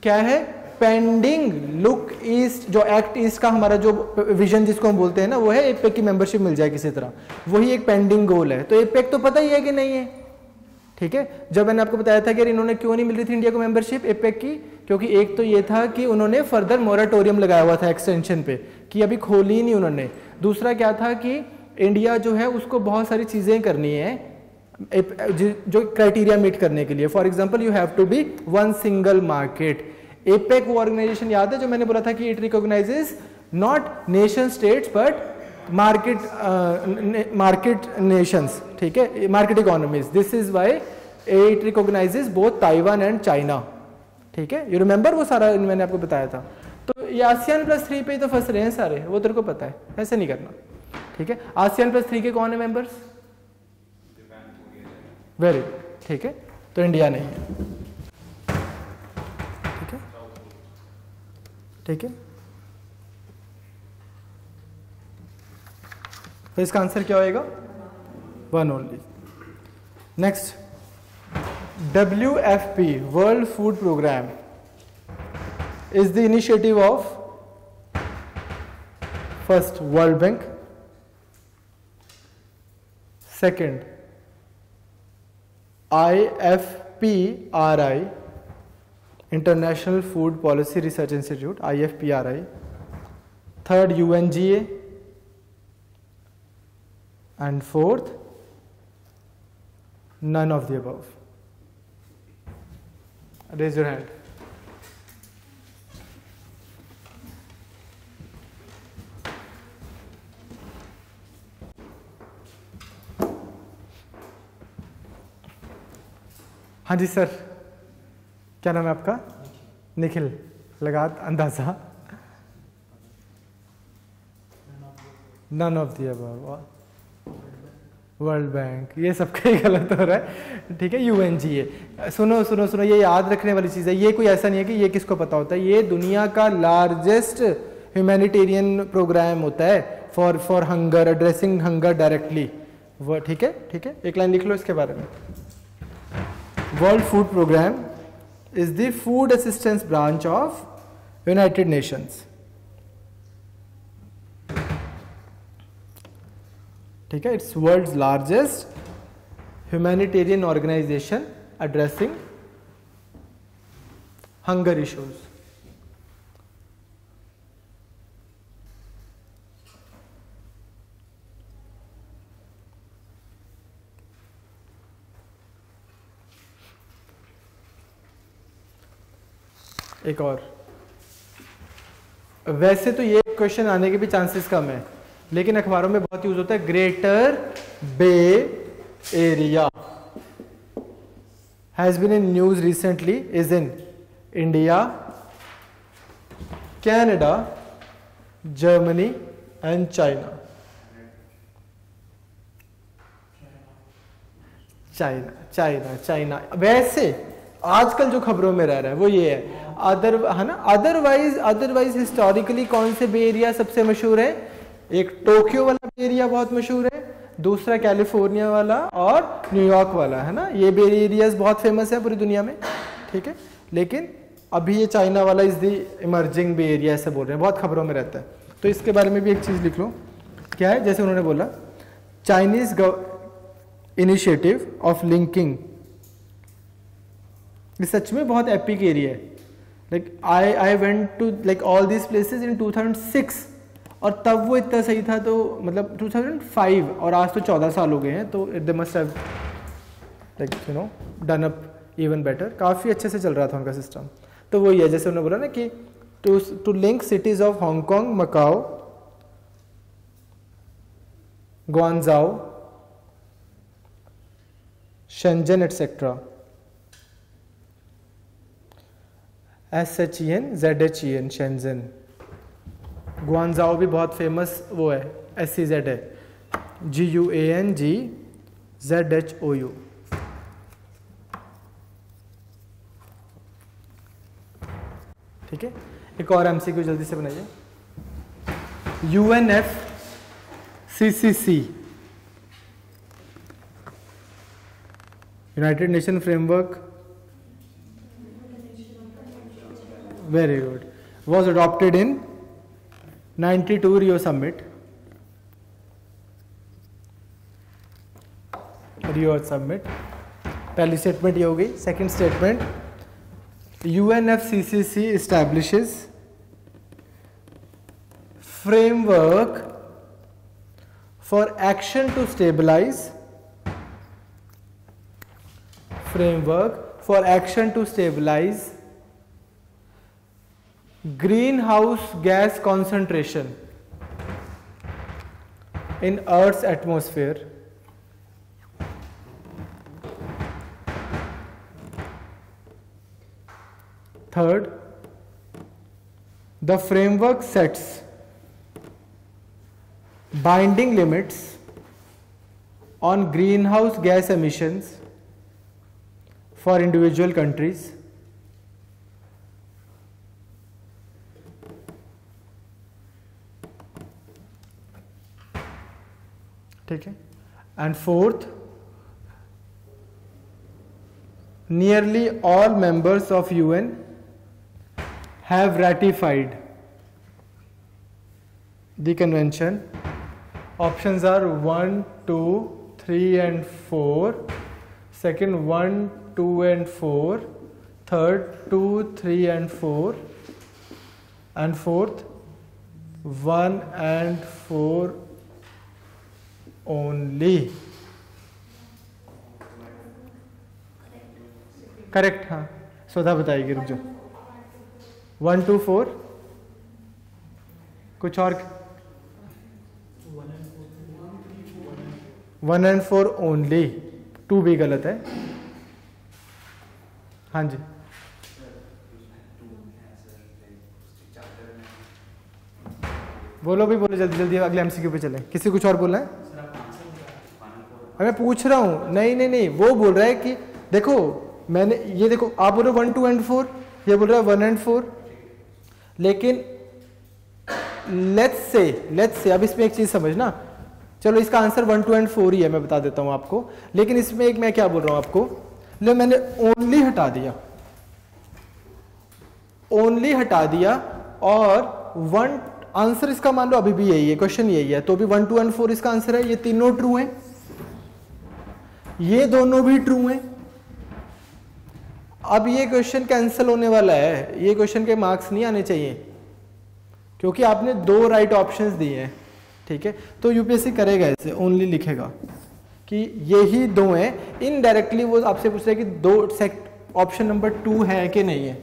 क्या है, पेंडिंग लुक ईस्ट, जो एक्ट ईस्ट का हमारा जो विजन जिसको हम बोलते हैं ना, वो है एपेक की मेंबरशिप मिल जाए किसी तरह, वही एक पेंडिंग गोल है। तो एपेक तो पता ही है कि नहीं है, ठीक है। जब मैंने आपको बताया था कि इन्होंने क्यों नहीं मिल रही थी इंडिया को मेंबरशिप एपेक की, क्योंकि एक तो ये था कि उन्होंने फर्दर मोराटोरियम लगाया हुआ था एक्सटेंशन पे, कि अभी खोली ही नहीं उन्होंने। दूसरा क्या था कि इंडिया जो है उसको बहुत सारी चीज़ें करनी है जो क्राइटेरिया मीट करने के लिए। For example you have to be one single market. APEC वो ऑर्गेनाइजेशन याद है जो मैंने बोला था कि it recognises not nation states but market nations, ठीक है, market economies. This is why it recognises both Taiwan and China, ठीक है। यू रिमेंबर वो सारा मैंने आपको बताया था। तो ये ASEAN+3 पे ही तो फंस रहे हैं सारे, वो तेरे को पता है, ऐसे नहीं करना, ठीक है। ASEAN+3 के कौन है मेंबर्स? वेरी गुड, ठीक है, तो इंडिया नहीं है, ठीक है, ठीक है। तो इसका आंसर क्या होएगा? 1 only. Next, WFP world food programme is the initiative of first World Bank, second IFPRI International Food Policy Research Institute IFPRI, third UNGA, and fourth none of the above. Raise your hand. हाँ जी सर, क्या नाम है आपका? निखिल, लगा अंदाजा? None of the above, world bank, ये सबका ही गलत हो रहा है, ठीक है। UNGA, सुनो सुनो सुनो, ये याद रखने वाली चीज़ है। ये कोई ऐसा नहीं है कि ये किसको पता होता है, ये दुनिया का लार्जेस्ट ह्यूमैनिटेरियन प्रोग्राम होता है for hunger, addressing hunger directly, वो, ठीक है, ठीक है। एक लाइन लिख लो इसके बारे में। World Food Program is the food assistance branch of United Nations, ठीक है। It's world's largest humanitarian organization addressing hunger issues. एक और, वैसे तो ये क्वेश्चन आने के भी चांसेस कम है, लेकिन अखबारों में बहुत यूज होता है। Greater bay area has been in news recently, is in India, Canada, Germany and China. China China China वैसे आजकल जो खबरों में रह रहा है वो ये है, है ना। अदरवाइज हिस्टोरिकली कौन से बे एरिया सबसे मशहूर है? एक टोक्यो वाला बे एरिया बहुत मशहूर है, दूसरा कैलिफोर्निया वाला और न्यूयॉर्क वाला, है ना। ये बे एरियाज बहुत फेमस है पूरी दुनिया में, ठीक है। लेकिन अभी ये चाइना वाला is the emerging bay area ऐसे बोल रहे हैं, बहुत खबरों में रहता है। तो इसके बारे में भी एक चीज लिख लो, क्या है? जैसे उन्होंने बोला, चाइनीज इनिशिएटिव ऑफ लिंकिंग, ये सच में बहुत एपिक एरिया है। Like I went to like all these places in 2006, और तब वो इतना सही था, तो मतलब 2005, और आज तो 14 साल हो गए हैं, तो they must have like you know done up even better. काफ़ी अच्छे से चल रहा था उनका सिस्टम। तो वही है, जैसे उन्होंने बोला ना कि to link cities of Hong Kong, Macau, Guangzhou, Shenzhen etcetera, SHEN, Shenzhen. Guangzhou भी बहुत फेमस वो है, SEZ है, GUANGZHOU। ठीक है, एक और MCQ जल्दी से बनाइए। UNFCCC, United nation framework, very good, was adopted in 92 Rio Summit. Rio Summit, पहली स्टेटमेंट ये हो गई। Second statement, UNFCCC establishes framework for action to stabilize framework for action to stabilize greenhouse gas concentration in Earth's atmosphere. Third, the framework sets binding limits on greenhouse gas emissions for individual countries. ठीक है. And fourth, nearly all members of UN have ratified the convention. Options are 1, 2, 3 and 4. Second 1, 2 and 4. Third 2, 3 and 4. And fourth 1 and 4 only. Correct. हाँ, सोधा बताएगी. रुक जाओ. 1, 2, 4. कुछ और. 1 and 4 only. 2 भी गलत है. हाँ जी. बोलो भी, बोलो जल्दी जल्दी, अगले एमसीक्यू पे चलें. किसी कुछ और बोलना है? मैं पूछ रहा हूँ. नहीं, वो बोल रहा है कि देखो, मैंने ये देखो, आप बोल रहे हो 1, 2 and 4, ये बोल रहा है 1 and 4. लेकिन लेट्स से अब इसमें एक चीज समझना. चलो, इसका आंसर 1, 2 and 4 ही है, मैं बता देता हूँ आपको. लेकिन इसमें एक मैं क्या बोल रहा हूँ आपको, ले मैंने ओनली हटा दिया और 1 आंसर इसका मान लो अभी भी यही है, क्वेश्चन यही है, तो भी 1, 2 and 4 इसका आंसर है. ये तीनों ट्रू हैं, ये दोनों भी ट्रू हैं. अब ये क्वेश्चन कैंसिल होने वाला है. ये क्वेश्चन के मार्क्स नहीं आने चाहिए क्योंकि आपने 2 राइट ऑप्शंस दिए हैं. ठीक है, तो यूपीएससी करेगा ऐसे, ओनली लिखेगा कि यही 2 हैं. इनडायरेक्टली वो आपसे पूछ रहा है कि 2 ऑप्शन नंबर 2 है कि नहीं है.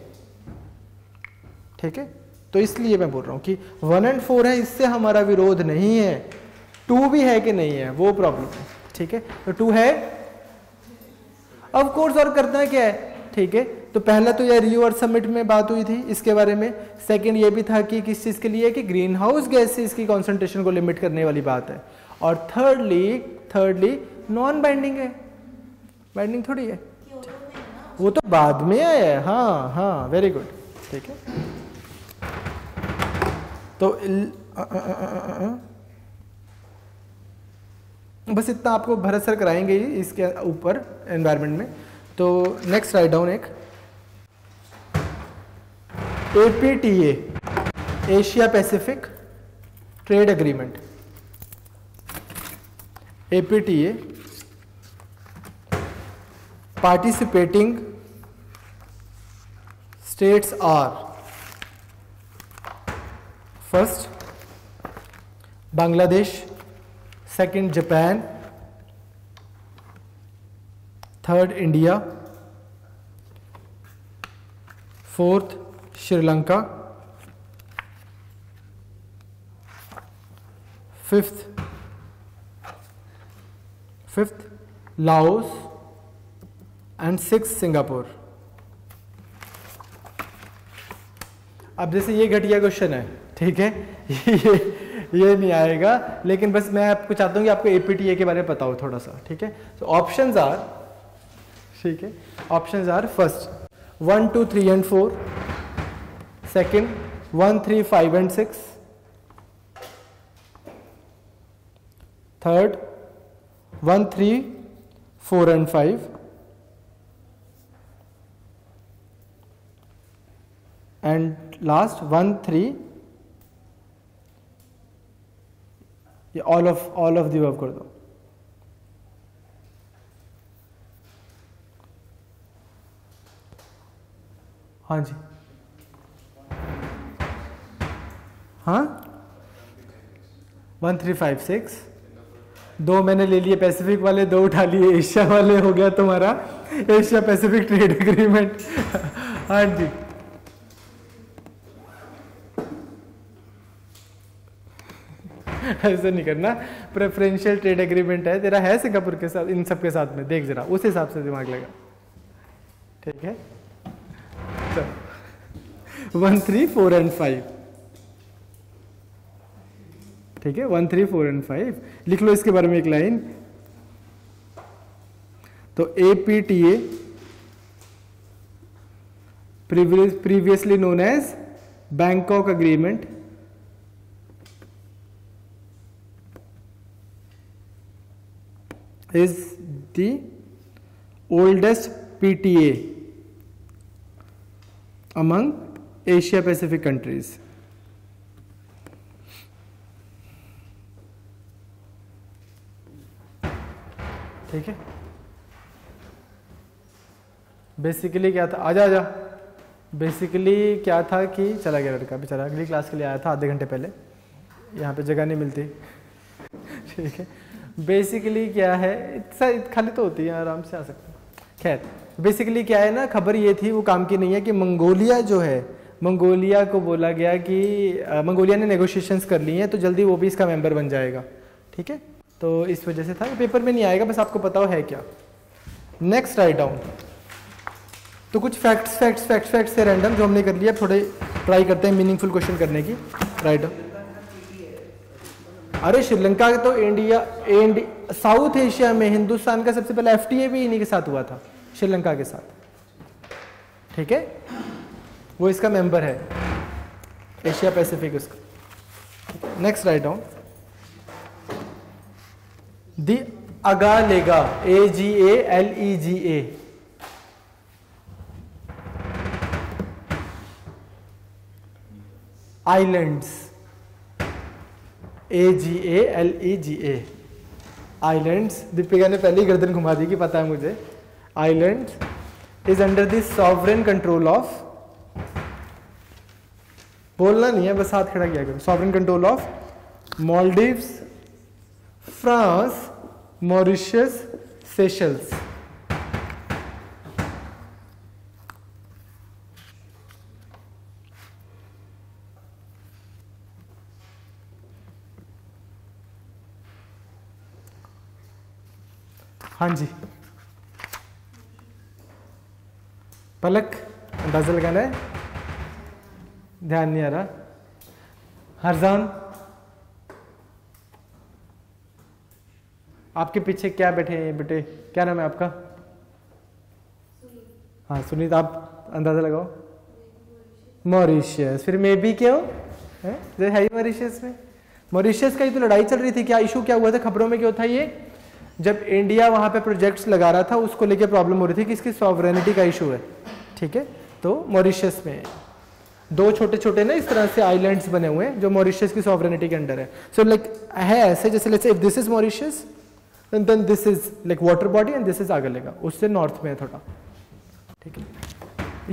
ठीक है, तो इसलिए मैं बोल रहा हूं कि 1 and 4 है, इससे हमारा विरोध नहीं है. 2 भी है कि नहीं है, वो प्रॉब्लम है. ठीक है, तो 2 है ऑफ कोर्स. और करना क्या है? ठीक है, तो पहला तो ये रिव्यू और सबमिट में बात हुई थी इसके बारे में. सेकंड ये भी था कि किस चीज के लिए, कि ग्रीन हाउस गैसेस की कॉन्सेंट्रेशन को लिमिट करने वाली बात है. और थर्डली नॉन बाइंडिंग है, बाइंडिंग थोड़ी है, वो तो बाद में आया है. हाँ, वेरी गुड. ठीक है, तो बस इतना आपको भरत सर कराएंगे इसके ऊपर एनवायरनमेंट में. तो नेक्स्ट राइट डाउन एक APTA, Asia Pacific trade agreement. APTA participating states are first Bangladesh, second Japan, third India, fourth Sri Lanka, fifth Laos and sixth Singapore. अब जैसे ये घटिया क्वेश्चन है, ठीक है, ये नहीं आएगा, लेकिन बस मैं आपको चाहता हूँ कि आपको APTA के बारे में पता हो थोड़ा सा. ठीक है, तो ऑप्शंस आर, ठीक है, options are first 1, 2, 3 and 4, second 1, 3, 5 and 6, third 1, 3, 4 and 5, and last 1, 3. ये all of the above कर दो. हाँ जी, हाँ 1, 3, 5, 6. 2 मैंने ले लिए पैसिफिक वाले, 2 उठा लिए एशिया वाले, हो गया तुम्हारा एशिया पैसिफिक ट्रेड एग्रीमेंट। हाँ जी, ऐसे नहीं करना, प्रेफरेंशियल ट्रेड एग्रीमेंट है तेरा, है सिंगापुर के साथ, इन सब के साथ में, देख जरा उस हिसाब से दिमाग लगा, ठीक है। तो 1, 3, 4 and 5, ठीक है, 1, 3, 4 and 5 लिख लो इसके बारे में एक लाइन। तो APTA previously known as Bangkok Agreement is the oldest PTA among Asia Pacific countries. ठीक है, बेसिकली क्या था, आजा आजा, बेसिकली क्या था कि चला गया लड़का बेचारा, अगली क्लास के लिए आया था आधे घंटे पहले, यहाँ पे जगह नहीं मिलती, ठीक है। बेसिकली क्या है, खाली तो होती है, आराम से आ सकते हैं। खैर बेसिकली क्या है ना, खबर ये थी, वो काम की नहीं है, कि मंगोलिया जो है, मंगोलिया को बोला गया कि मंगोलिया ने नेगोशिएशंस कर ली हैं, तो जल्दी वो भी इसका मेंबर बन जाएगा, ठीक है। तो इस वजह से था, पेपर में नहीं आएगा, बस आपको पता हो है क्या। नेक्स्ट राइट डाउन, तो कुछ फैक्ट्स से रैंडम जो हमने कर लिया, थोड़े ट्राई करते हैं मीनिंगफुल क्वेश्चन करने की। राइट डाउन, अरे श्रीलंका तो इंडिया साउथ एशिया में हिंदुस्तान का सबसे पहले FTA भी इन्हीं के साथ हुआ था, श्रीलंका के साथ, ठीक है, वो इसका मेंबर है, एशिया पैसिफिक उसका। नेक्स्ट राइट डाउन, दी अगालेगा, AGALEGA, islands, AGALEGA, islands, Deepika ने पहली गर्दन घुमा दी कि पता है मुझे। Islands is under the sovereign control of, बोलना नहीं है, बस हाथ खड़ा किया करो, sovereign control of Maldives, France, Mauritius, Seychelles. हाँ जी, पलक अंदाजा लगाना है, ध्यान नहीं आ रहा। हरजान, आपके पीछे क्या बैठे हैं बेटे, क्या नाम है आपका? हाँ सुनीत, आप अंदाजा लगाओ। मॉरिशियस, फिर मे बी क्यों है ही मॉरिशियस में? मॉरिशियस का ही तो लड़ाई चल रही थी, क्या इशू क्या हुआ था खबरों में, क्यों था ये? जब इंडिया वहां पे प्रोजेक्ट्स लगा रहा था, उसको लेके प्रॉब्लम हो रही थी कि इसकी सॉवरेनिटी का इशू है, ठीक है। तो मॉरिशस में 2 छोटे छोटे ना इस तरह से आइलैंड्स बने हुए हैं जो मॉरिशस की सॉवरेनिटी के अंडर है। सो लाइक है ऐसे, जैसे let's say if this is Mauritius and then this is like water body and this is Agalega, उससे नॉर्थ में है थोड़ा, ठीक है।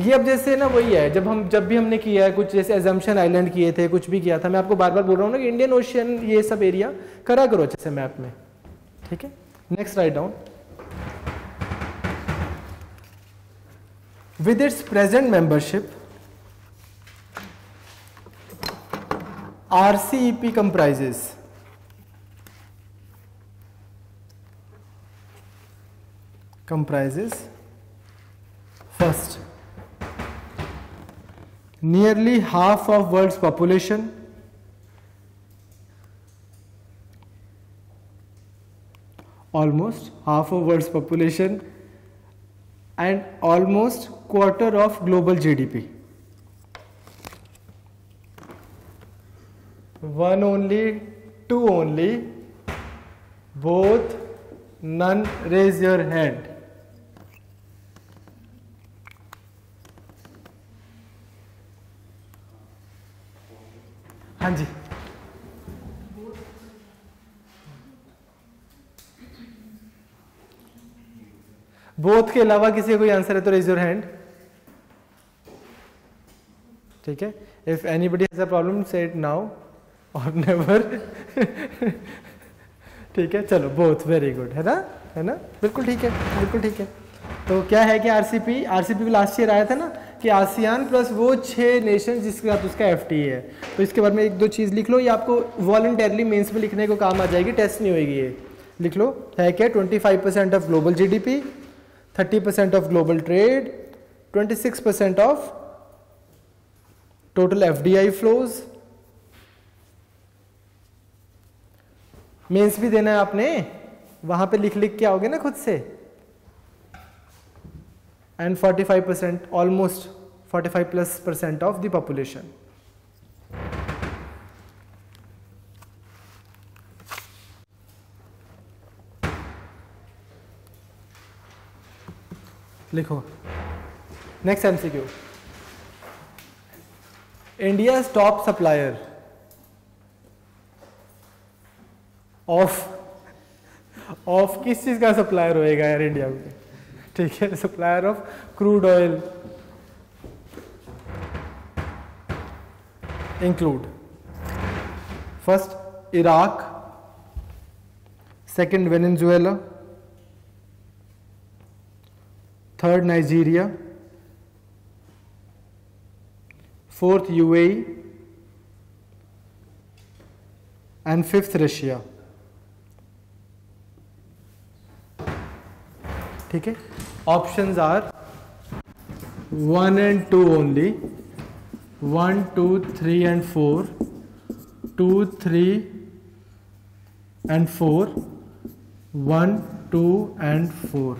ये अब जैसे ना वही है, जब भी हमने किया है कुछ, जैसे एजम्पशन आइलैंड किए थे, कुछ भी किया था, मैं आपको बार बार बोल रहा हूँ ना कि इंडियन ओशियन ये सब एरिया करा करो अच्छे से मैप में, ठीक है। Next write down, with its present membership, RCEP comprises first, nearly half of world's population, almost half of world's population, and almost quarter of global GDP. One only, two only, both, none, raise your hand. हाँ जी, बोथ के अलावा किसी का कोई आंसर है तो रेज योर हैंड, ठीक है। If anybody has a problem से इट नाउ और नेवर, ठीक है, चलो बोथ वेरी गुड, है ना, बिल्कुल ठीक है, बिल्कुल ठीक है। तो क्या है कि आरसीपी को लास्ट ईयर आया था ना कि आसियान प्लस वो 6 नेशन जिसके साथ उसका एफटीए है। तो इसके बारे में एक दो चीज़ लिख लो, ये आपको वॉलंटरली मेंस में लिखने को काम आ जाएगी, टेस्ट नहीं होगी ये। लिख लो, है क्या, 25% of global GDP, 30% of global trade, 26% of total FDI flows. Mains भी देना है आपने, वहां पे लिख के आओगे ना खुद से। And 45%, almost 45+% of the population. लिखो next MCQ. India top supplier of किस चीज का सप्लायर होएगा यार इंडिया में, ठीक है, supplier of crude oil include first Iraq, second Venezuela, third Nigeria, fourth UAE and fifth Russia. ठीक है, options are 1 and 2 only, 1, 2, 3 and 4, 2, 3 and 4, 1, 2 and 4।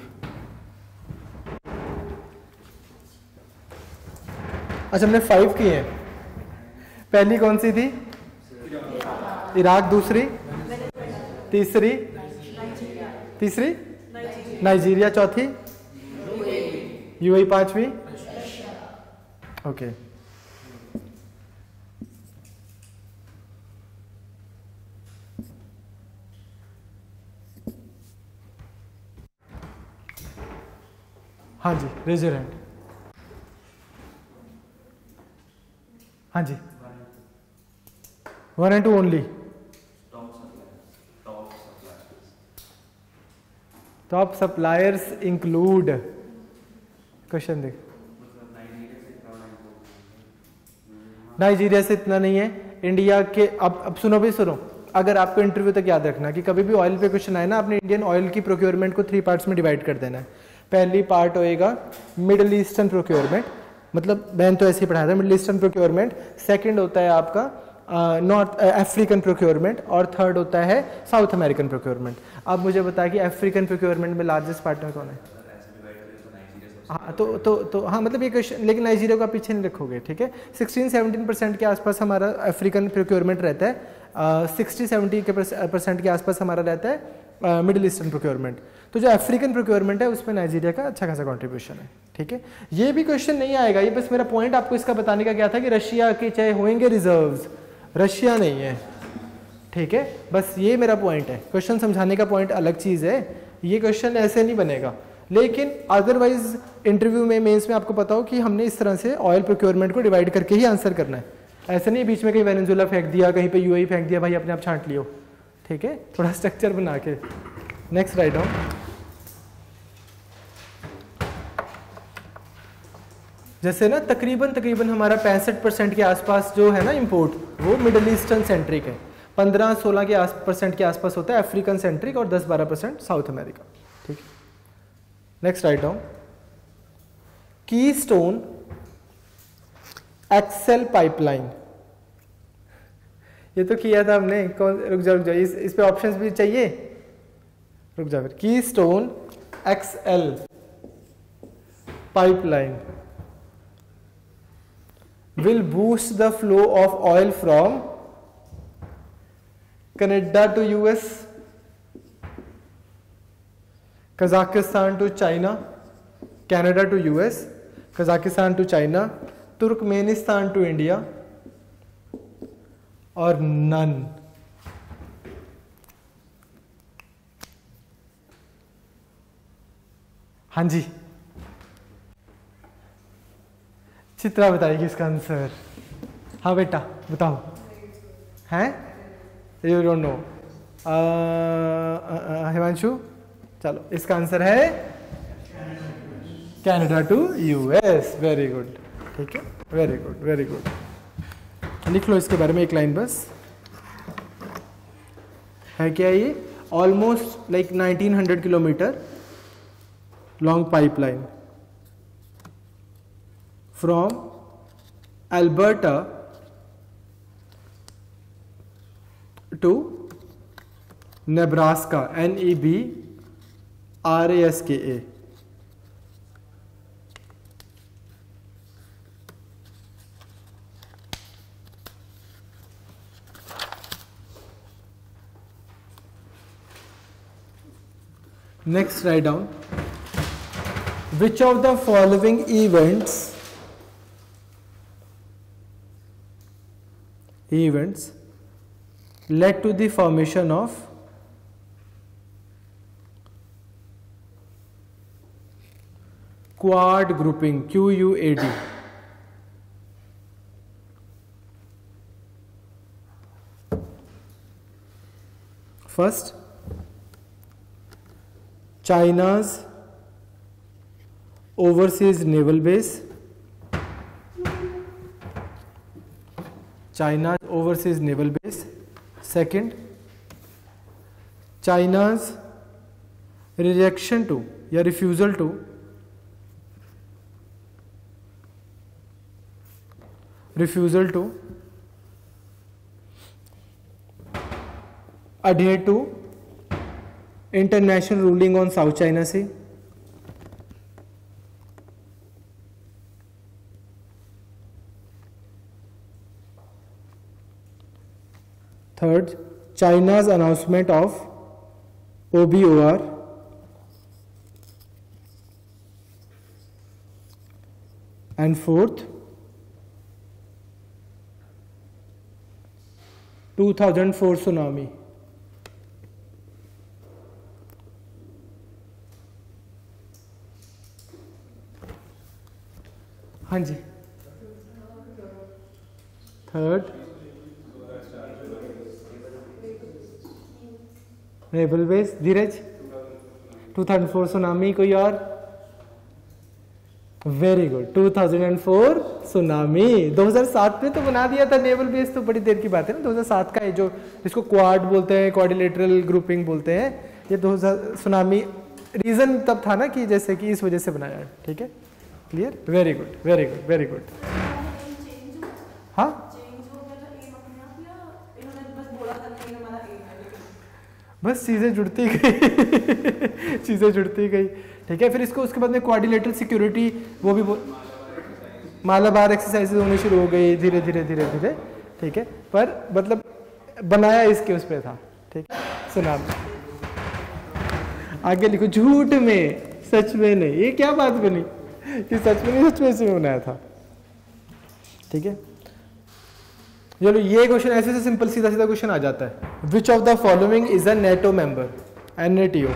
अच्छा, हमने 5 किए हैं। पहली कौन सी थी? इराक, दूसरी, तीसरी नाइजीरिया, चौथी यूएई, पांचवी ओके। हाँ जी, रेज योर हैंड। हाँ जी, 1 and 2 only. Top suppliers include, question देख, नाइजीरिया से इतना नहीं है। इंडिया के अब सुनो, अगर आपको इंटरव्यू तक याद रखना कि कभी भी ऑयल पे क्वेश्चन आए ना, आपने इंडियन ऑयल की प्रोक्योरमेंट को 3 पार्ट्स में डिवाइड कर देना है। पहली पार्ट होएगा मिडिल ईस्टर्न प्रोक्योरमेंट, मतलब मैंने तो ऐसे ही पढ़ाया था, मिडिल ईस्टर्न प्रोक्योरमेंट। सेकंड होता है आपका नॉर्थ अफ्रीकन प्रोक्योरमेंट, और थर्ड होता है साउथ अमेरिकन प्रोक्योरमेंट। अब मुझे बताया कि अफ्रीकन प्रोक्योरमेंट में लार्जेस्ट पार्टनर कौन है? हाँ, तो हाँ, मतलब ये क्वेश्चन, लेकिन नाइजीरिया को आप पीछे नहीं रखोगे, ठीक है। 16-17% के आसपास हमारा अफ्रीकन प्रोक्योरमेंट रहता है, 60-70% के आसपास हमारा रहता है मिडिल ईस्टर्न प्रोक्योरमेंट। तो जो अफ्रीकन प्रोक्योरमेंट है उसमें नाइजीरिया का अच्छा खासा कंट्रीब्यूशन है, ठीक है। ये भी क्वेश्चन नहीं आएगा, ये बस मेरा पॉइंट आपको इसका बताने का क्या था कि रशिया के चाहे होंगे रिजर्व्स, रशिया नहीं है, ठीक है। बस ये मेरा पॉइंट है, क्वेश्चन समझाने का पॉइंट अलग चीज़ है, ये क्वेश्चन ऐसे नहीं बनेगा। लेकिन अदरवाइज इंटरव्यू में, मेंस में आपको पता हो कि हमने इस तरह से ऑयल प्रोक्योरमेंट को डिवाइड करके ही आंसर करना है। ऐसे नहीं बीच में कहीं वेनेजुएला फेंक दिया, कहीं पे यूएई फेंक दिया, भाई अपने आप छांट लियो, ठीक है, थोड़ा स्ट्रक्चर बना के। Next write down. जैसे ना तकरीबन हमारा 65% के आसपास जो है ना इंपोर्ट, वो मिडिल ईस्टर्न सेंट्रिक है। 15-16% के आसपास होता है अफ्रीकन सेंट्रिक, और 10-12% साउथ अमेरिका, ठीक है। Next right down. Keystone XL pipeline, ये तो किया था हमने, कौन, रुक जाओ, इस पे ऑप्शंस भी चाहिए, रुक जाओ फिर। Keystone XL pipeline will boost the flow of oil from Canada to US, Kazakhstan to China, Canada to US, Kazakhstan to China, Turkmenistan to India, और none। हाँ जी, चित्रा बताएगी इसका आंसर। हाँ बेटा बताओ, हैं? यू डोंट नो, हिमांशु, चलो इसका आंसर है Canada to US. Very good, ठीक है, वेरी गुड वेरी गुड। लिख लो इसके बारे में एक लाइन बस। है क्या ये? Almost like 1900 kilometre long pipeline from Alberta to Nebraska, Nebraska. Next, write down which of the following events led to the formation of quad grouping, QUAD. First, China's overseas naval base. China's overseas naval base. Second, China's rejection to या refusal to adhere to international ruling on South China Sea. Third, China's announcement of OBOR. And fourth, 2004 tsunami. हाँ जी, थर्ड नेवल बेस। धीरज, 2004 सुनामी। कोई और? Very good, 2004 tsunami. 2007 में तो बना दिया था नेवल बेस, तो बड़ी देर की बात है ना। 2007 का है जो जिसको क्वाड बोलते हैं, क्वाड्रिलेटरल ग्रुपिंग बोलते हैं, ये 2000 सुनामी रीजन तब था ना कि जैसे कि इस वजह से बनाया है। ठीक है, clear? Very good very good very good. हाँ, बस चीज़ें जुड़ती गई चीज़ें जुड़ती गई। ठीक है, फिर इसको उसके बाद में क्वाड्रिलेटरल सिक्योरिटी, वो भी मालाबार एक्सरसाइजेज होनी शुरू हो गई धीरे धीरे धीरे धीरे। ठीक है, पर मतलब बनाया इसके उस पर था। ठीक है, सुना आगे लिखो। झूठ में, सच में नहीं। ये क्या बात बनी कि सच में नहीं, सच में से बनाया था। ठीक है, चलो ये क्वेश्चन ऐसे से सिंपल सीधा सीधा क्वेश्चन आ जाता है। विच of the following is a NATO member? NATO।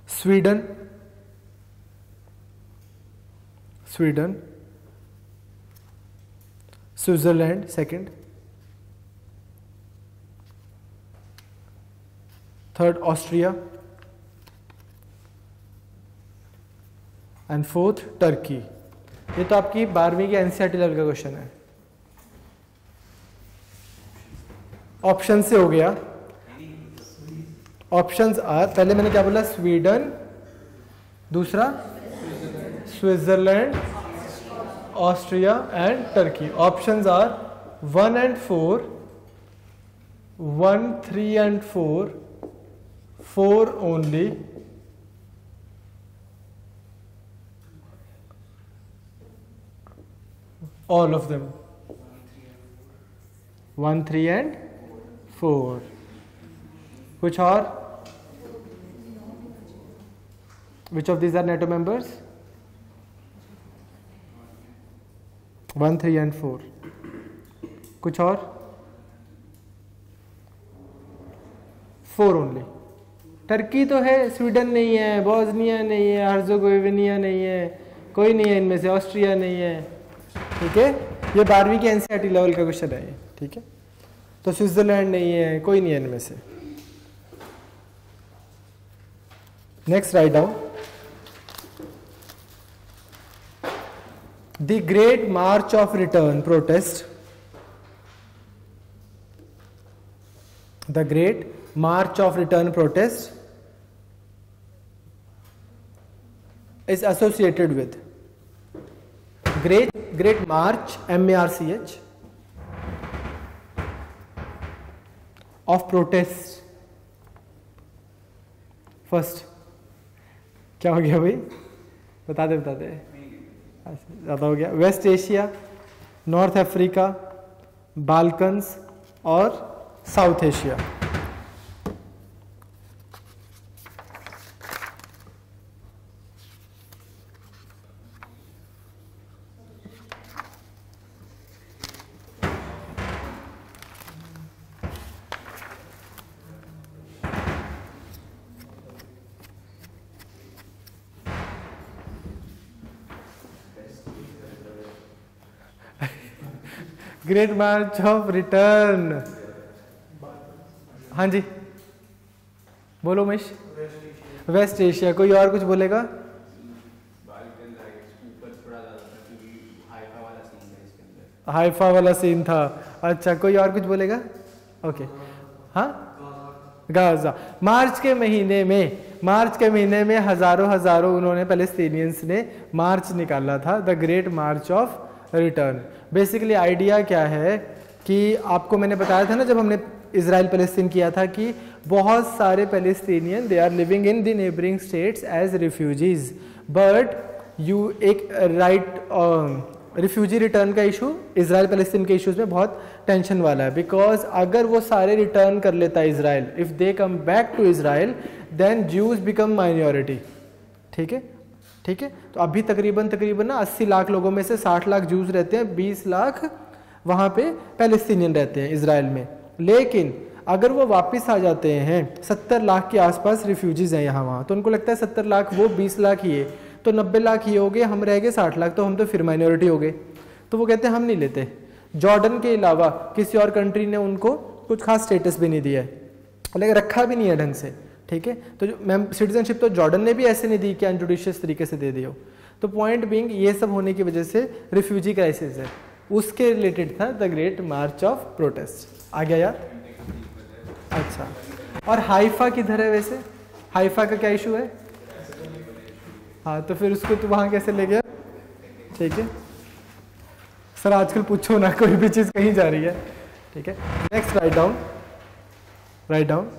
Sweden, Switzerland second, third Austria, and fourth Turkey. ये तो आपकी 12वीं के एनसीईआरटी लेवल का क्वेश्चन है। ऑप्शन से हो गया। ऑप्शंस आर, पहले मैंने क्या बोला? स्वीडन, दूसरा Switzerland, Austria and Turkey. Options are 1 and 4, 1, 3 and 4, 4 only, all of them, 1, 3 and 4। कुछ और? Which of these are NATO members? 1, 3 and 4। कुछ और? 4 ओनली। टर्की तो है, स्वीडन नहीं है, बॉस्निया नहीं है, हर्ज़ोगोविना नहीं है, कोई नहीं है इनमें से, ऑस्ट्रिया नहीं है। ठीक है, ये 12वीं के एनसीईआरटी लेवल का क्वेश्चन है ये, ठीक है। तो स्विट्जरलैंड नहीं है, कोई नहीं है इनमें से। Next right down, the great march of return protest, the great march of return protest is associated with great march MARCH of protest। First क्या हो गया भाई, बता दे ज्यादा हो गया। West Asia, north Africa, Balkans और south Asia. Great march of return, हाँ जी बोलो उमेश। वेस्ट एशिया, कोई और कुछ बोलेगा? हाइफा वाला सीन था, अच्छा कोई और कुछ बोलेगा? ओके, हाँ गाजा। मार्च के महीने में हजारों उन्होंने पैलेस्टीनियंस ने मार्च निकाला था, the great march of return. Basically idea क्या है कि आपको मैंने बताया था ना जब हमने इजराइल पैलेस्टीन किया था कि बहुत सारे Palestinian they are living in the neighbouring states as refugees, but you एक रिफ्यूजी रिटर्न का इशू इजराइल पैलेस्टीन के इश्यूज में बहुत टेंशन वाला है, बिकॉज अगर वो सारे रिटर्न कर लेता है Israel, if they come back to Israel then Jews become minority. ठीक है, ठीक है। तो अभी तकरीबन ना 80 लाख लोगों में से 60 लाख जूस रहते हैं, 20 लाख वहाँ पे पैलेस्टीनियन रहते हैं इजराइल में। लेकिन अगर वो वापस आ जाते हैं, 70 लाख के आसपास रिफ्यूजीज हैं यहाँ वहाँ, तो उनको लगता है 70 लाख वो 20 लाख ही है, तो 90 लाख ही हो गए, हम रह गए 60 लाख, तो हम तो फिर माइनॉरिटी हो गए। तो वो कहते हैं हम नहीं लेते। जॉर्डन के अलावा किसी और कंट्री ने उनको कुछ खास स्टेटस भी नहीं दिया है, लेकिन रखा भी नहीं है ढंग से। ठीक है, तो मैम सिटीजनशिप तो जॉर्डन ने भी ऐसे नहीं दी कि अनजुडिशियस तरीके से दे दियो। तो पॉइंट बीइंग ये सब होने की वजह से रिफ्यूजी क्राइसिस है, उसके रिलेटेड था the great march of protest. आ गया यार? अच्छा, और हाइफा किधर है वैसे? हाइफा का क्या इशू है? हाँ, तो फिर उसको तू वहाँ कैसे ले गया? ठीक है सर, आजकल पूछो ना, कोई भी चीज़ कहीं जा रही है। ठीक है, next write down,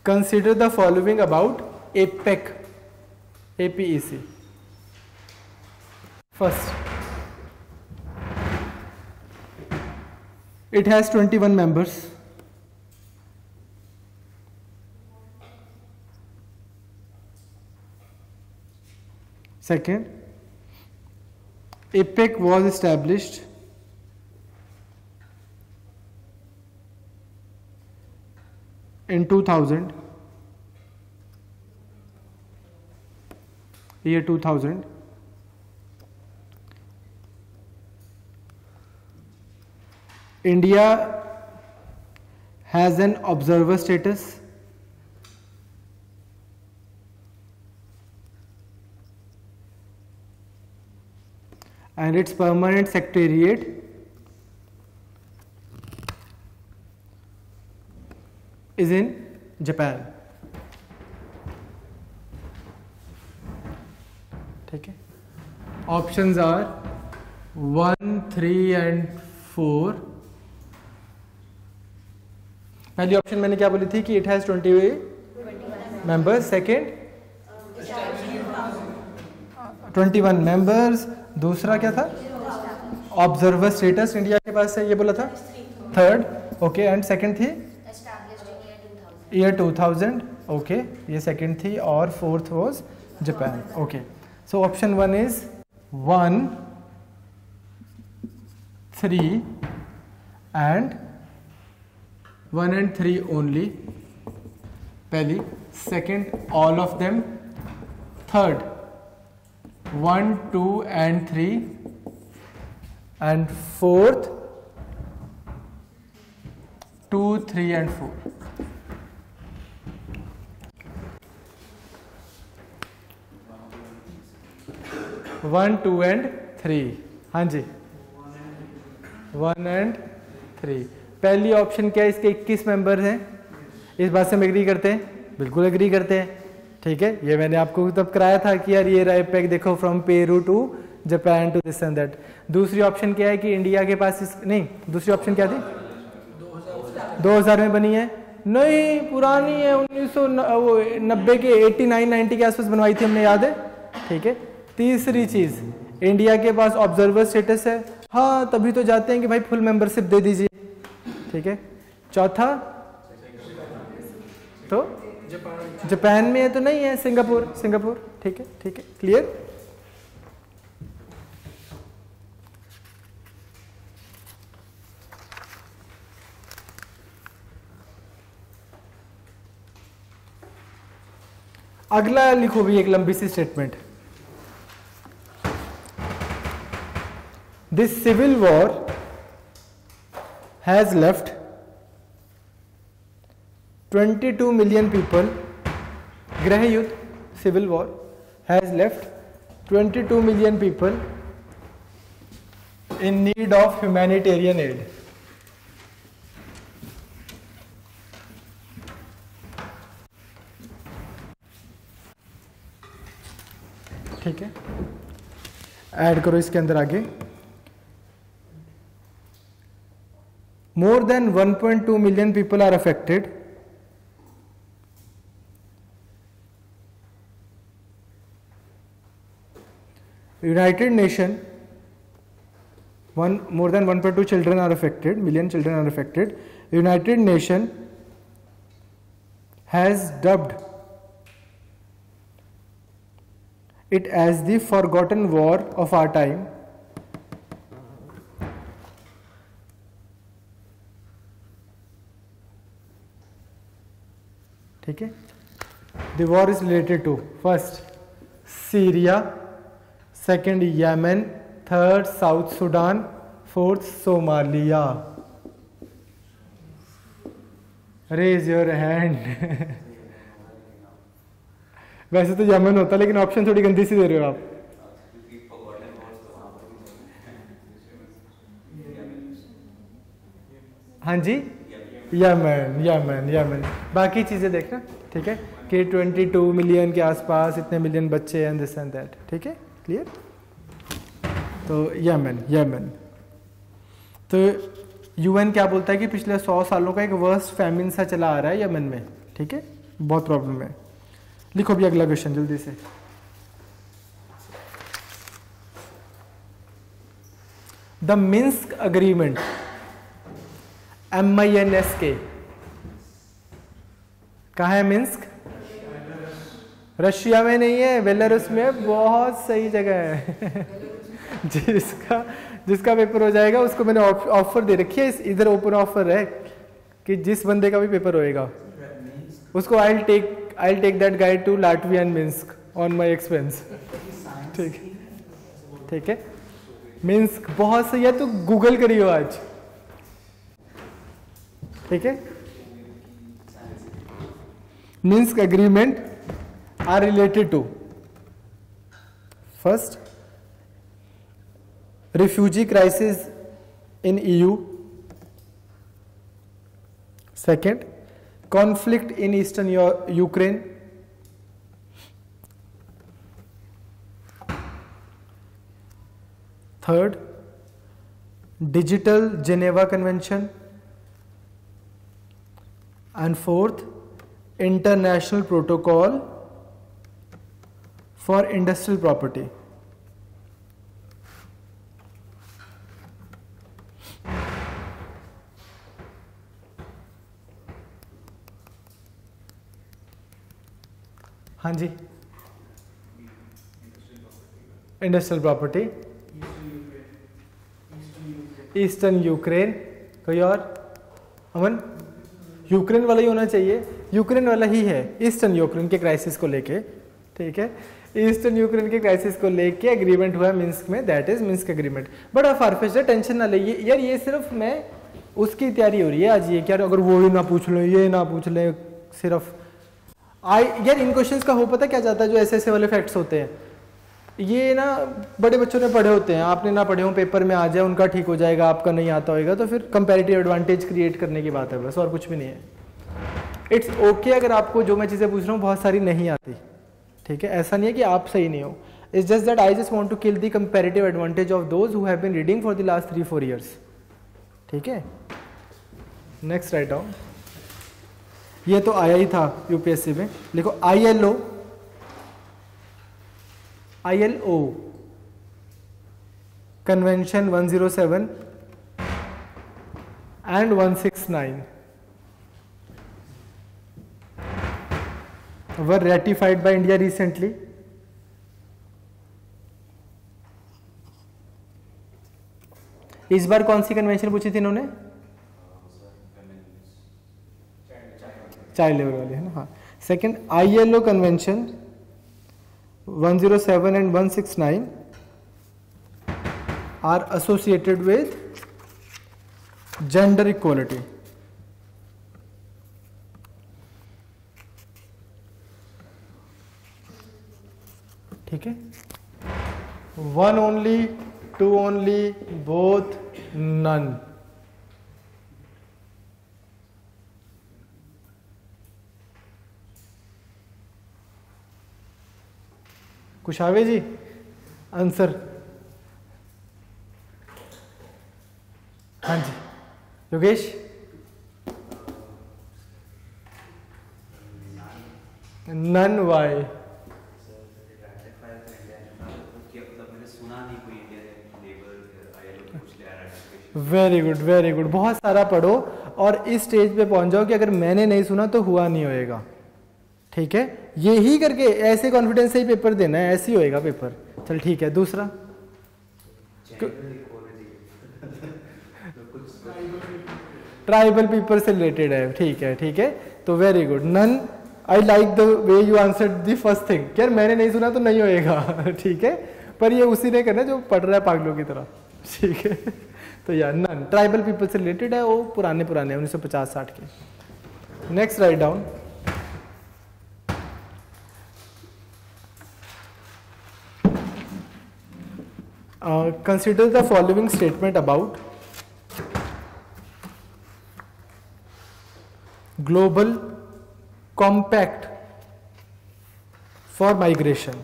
consider the following about APEC, APEC। First, it has 21 members. Second, APEC was established in 2000, year 2000. India has an observer status. And its permanent secretariat is in Japan. ठीक है, ऑप्शंस आर 1, 3 and 4। पहली ऑप्शन मैंने क्या बोली थी कि it has 20 members. Second 21 members. दूसरा क्या था? ऑब्जर्वर स्टेटस इंडिया के पास है, ये बोला था। थर्ड, ओके, एंड सेकंड थी ईयर 2000, ओके, ये सेकंड थी, और fourth was Japan. Okay, so option 1 is 1, 3 and 1 and 3 only, पहली। Second, all of them. Third, 1, 2 and 3, and fourth 2, 3 and 4. 1, 2 and 3. हाँ जी 1 and 3. पहली ऑप्शन क्या है, इसके 21 मेंबर हैं, इस बात से हम एग्री करते हैं, बिल्कुल एग्री करते हैं, ठीक है। ये मैंने आपको तब कराया था कि यार ये राइपेक देखो from Peru to Japan to this and that. दूसरी ऑप्शन क्या है कि इंडिया के पास नहीं, दूसरी ऑप्शन क्या थी, 2000 में बनी है, नहीं पुरानी है, 1990 के 89-90 के आसपास बनवाई थी हमने, याद है, ठीक है। तीसरी चीज इंडिया के पास ऑब्जर्वर स्टेटस है, हाँ तभी तो जाते हैं कि भाई फुल मेंबरशिप दे दीजिए, ठीक है। चौथा तो जापान में है तो नहीं है, सिंगापुर, ठीक है, ठीक है, क्लियर। अगला लिखो भी एक लंबी सी statement, this civil war has left 22 million people, गृह युद्ध civil war has left 22 million people in need of humanitarian aid. ठीक है, ऐड करो इसके अंदर आगे, more than 1.2 million people are affected, United Nation more than 1.2 children are affected, million children are affected. United Nation has dubbed it as the forgotten war of our time. ठीक है, the war is related to first Syria, second Yemen, third South Sudan, fourth Somalia. Raise your hand. वैसे तो यमन होता, लेकिन ऑप्शन थोड़ी गंदी सी दे रहे हो आप। हाँ जी, यमन यमन यमन, बाकी चीजें देखना, ठीक है, कि 22 मिलियन के आसपास इतने मिलियन बच्चे हैं, दिस एंड दैट, ठीक है, क्लियर। तो यमन यमन, तो यूएन क्या बोलता है कि पिछले 100 सालों का एक वर्स्ट फैमिन सा चला आ रहा है यमन में, ठीक है, बहुत प्रॉब्लम है। लिखो भी अगला क्वेश्चन जल्दी से, द मिन्स्क अग्रीमेंट, MINSK, कहाँ है मिन्स्क? रशिया में नहीं है, बेलारूस में, बहुत सही जगह है। जिसका पेपर हो जाएगा उसको मैंने ऑफर दे रखी है, इधर ओपन ऑफर है कि जिस बंदे का भी पेपर होएगा उसको I take that guide to Latvia and Minsk on my expense. ठीक, ठीक है, मिन्स्क बहुत सही है, तो गूगल करियो आज, ठीक है। Minsk agreement are related to first refugee crisis in EU, second conflict in eastern Ukraine, third digital Geneva Convention, and fourth international protocol for industrial property. हाँ जी, इंडस्ट्रियल प्रॉपर्टी, ईस्टर्न यूक्रेन, कोई और? अमन, यूक्रेन वाला ही होना चाहिए, यूक्रेन वाला ही है, ईस्टर्न यूक्रेन के क्राइसिस को लेके, ठीक है। ईस्टर्न यूक्रेन के क्राइसिस को लेके एग्रीमेंट हुआ मिन्स्क में, दैट इज मिन्स्क एग्रीमेंट। बड़ा फारफेच्ड है, टेंशन ना ले यार, ये सिर्फ मैं उसकी तैयारी हो रही है आज, ये क्या अगर वो ही ना पूछ लो ये ना पूछ ले सिर्फ यार इन क्वेश्चंस का हो पता क्या जाता है, जो ऐसे वाले फैक्ट्स होते हैं ये ना बड़े बच्चों ने पढ़े होते हैं, आपने ना पढ़े हो पेपर में आ जाए, उनका ठीक हो जाएगा, आपका नहीं आता होगा, तो फिर कंपैरेटिव एडवांटेज क्रिएट करने की बात है बस, और कुछ भी नहीं है। इट्स ओके अगर आपको जो मैं चीज़ें पूछ रहा हूँ बहुत सारी नहीं आती, ठीक है, ऐसा नहीं है कि आप सही नहीं हो, it's just that I just want to kill the comparative advantage of those who have been reading for the last 3-4 years, ठीक है। नेक्स्ट राइट डाउन, ये तो आया ही था यूपीएससी में, लिखो ILO convention 107 and 169 were ratified by India recently. इस बार कौन सी कन्वेंशन पूछी थी इन्होंने? चाइल्ड लेबर वाली है ना, हाँ। Second ILO convention 107 and 169 are associated with gender equality. ठीक है, 1 only, 2 only, both, none. Kushwaha ji answer? हाँ जी Yogesh? None why? Very good very good, बहुत सारा पढ़ो और इस स्टेज पे पहुंच जाओ कि अगर मैंने नहीं सुना तो हुआ नहीं होएगा, ठीक है। यही करके ऐसे कॉन्फिडेंस से ही पेपर देना है, ऐसे ही होएगा पेपर। चल ठीक है, दूसरा ट्राइबल पीपल से रिलेटेड है, ठीक है ठीक है। तो very good, none, I like the way you answered the first thing, यार मैंने नहीं सुना तो नहीं होएगा, ठीक है, पर ये उसी ने करना जो पढ़ रहा है पागलों की तरह, ठीक है। तो यार नन ट्राइबल पीपल से रिलेटेड है, वो पुराने 1950-60 के। Next write down, consider the following statement about global compact for migration.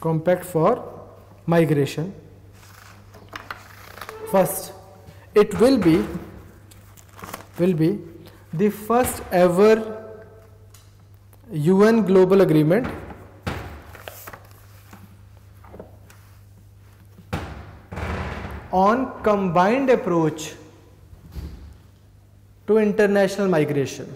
Compact for migration. First, it will be the first ever UN global agreement on combined approach to international migration.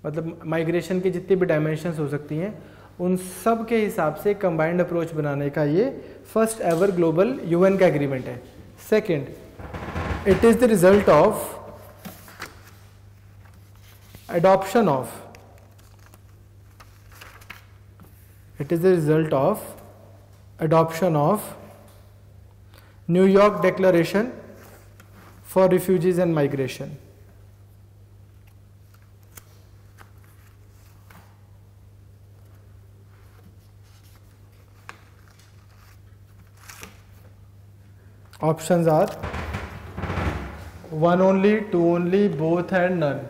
मतलब माइग्रेशन की जितनी भी डायमेंशंस हो सकती हैं उन सब के हिसाब से कंबाइंड अप्रोच बनाने का ये फर्स्ट एवर ग्लोबल यूएन का एग्रीमेंट है। Second, it is the result of adoption of New York Declaration for Refugees and Migration. Options are 1 only, 2 only, both and none.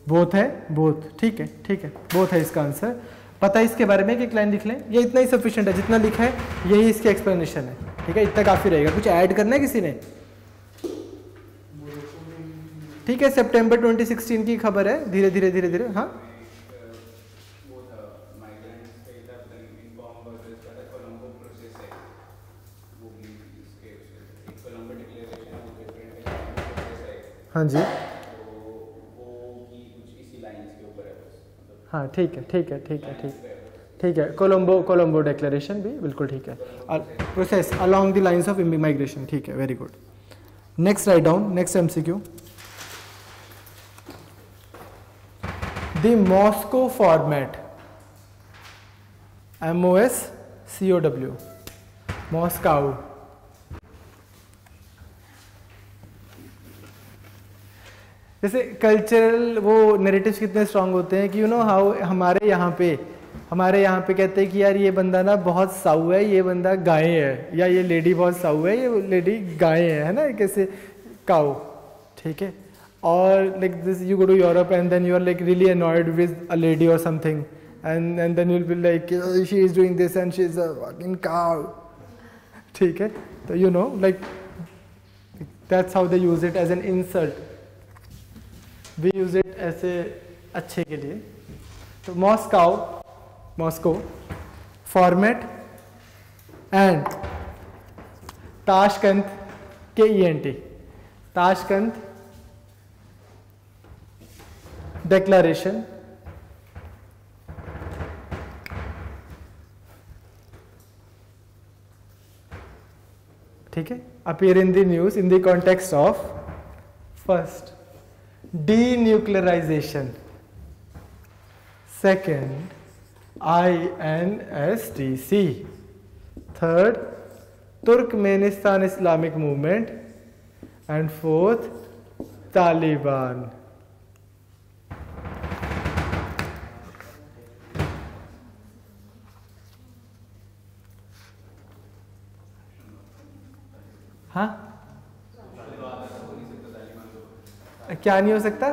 Both है, बोथ, ठीक है ठीक है, बोथ है इसका आंसर। पता है इसके बारे में कि एक लाइन लिख लें, ये इतना ही सफिशिएंट है, जितना लिखा है यही इसकी एक्सप्लेनेशन है, ठीक है, इतना काफी रहेगा। कुछ ऐड करना है किसी ने? ठीक है, सितंबर 2016 की खबर है, धीरे धीरे धीरे धीरे। हाँ हाँ जी, हाँ ठीक है ठीक है ठीक है ठीक ठीक है, कोलंबो डिक्लेरेशन भी बिल्कुल ठीक है, process along the lines of migration, ठीक है, very good. Next right down, next MCQ, the Moscow format, MOSCOW, मॉस्काउ। जैसे कल्चरल वो नैरेटिव्स कितने स्ट्रांग होते हैं कि यू नो हाउ हमारे यहाँ पे कहते हैं कि यार ये बंदा ना बहुत साऊ है, ये बंदा गाय है, या ये लेडी बहुत साऊ है, ये लेडी गाय है ना, कैसे काउ, ठीक है। और like this you go to Europe and then you are like really annoyed with a lady और something and then you will be like she is doing this and she is a fucking cow, ठीक है। तो you know like that's how they use it as an insult, we use it ऐसे अच्छे के लिए। तो Moscow format and Tashkent KENT, Tashkent declaration, ठीक है, appear in the news in the context of first denuclearization, second INSTC, third Turkmenistan Islamic Movement, and fourth Taliban. हाँ क्या नहीं हो सकता?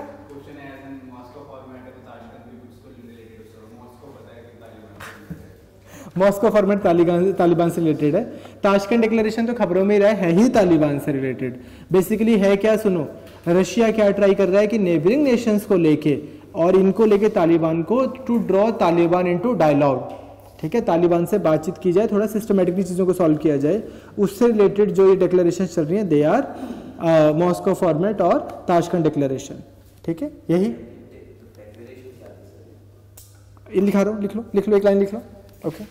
मॉस्को फॉर्मेट तालिबान से रिलेटेड है। ताशकंद डिक्लेरेशन तो खबरों में ही रहा है ही तालिबान से रिलेटेड। बेसिकली है क्या, सुनो, रशिया क्या ट्राई कर रहा है कि नेबरिंग नेशंस को लेके और इनको लेके तालिबान को to draw Taliban into dialogue, ठीक है, तालिबान से बातचीत की जाए, थोड़ा सिस्टमेटिकली चीज़ों को सॉल्व किया जाए। उससे रिलेटेड जो ये डिक्लेरेशन चल रही हैं दे आर मॉस्को फॉर्मेट और ताशकंद डिक्लेरेशन, ठीक है। यही लिखा रहा हूँ, लिख लो एक लाइन लिख लो, ओके।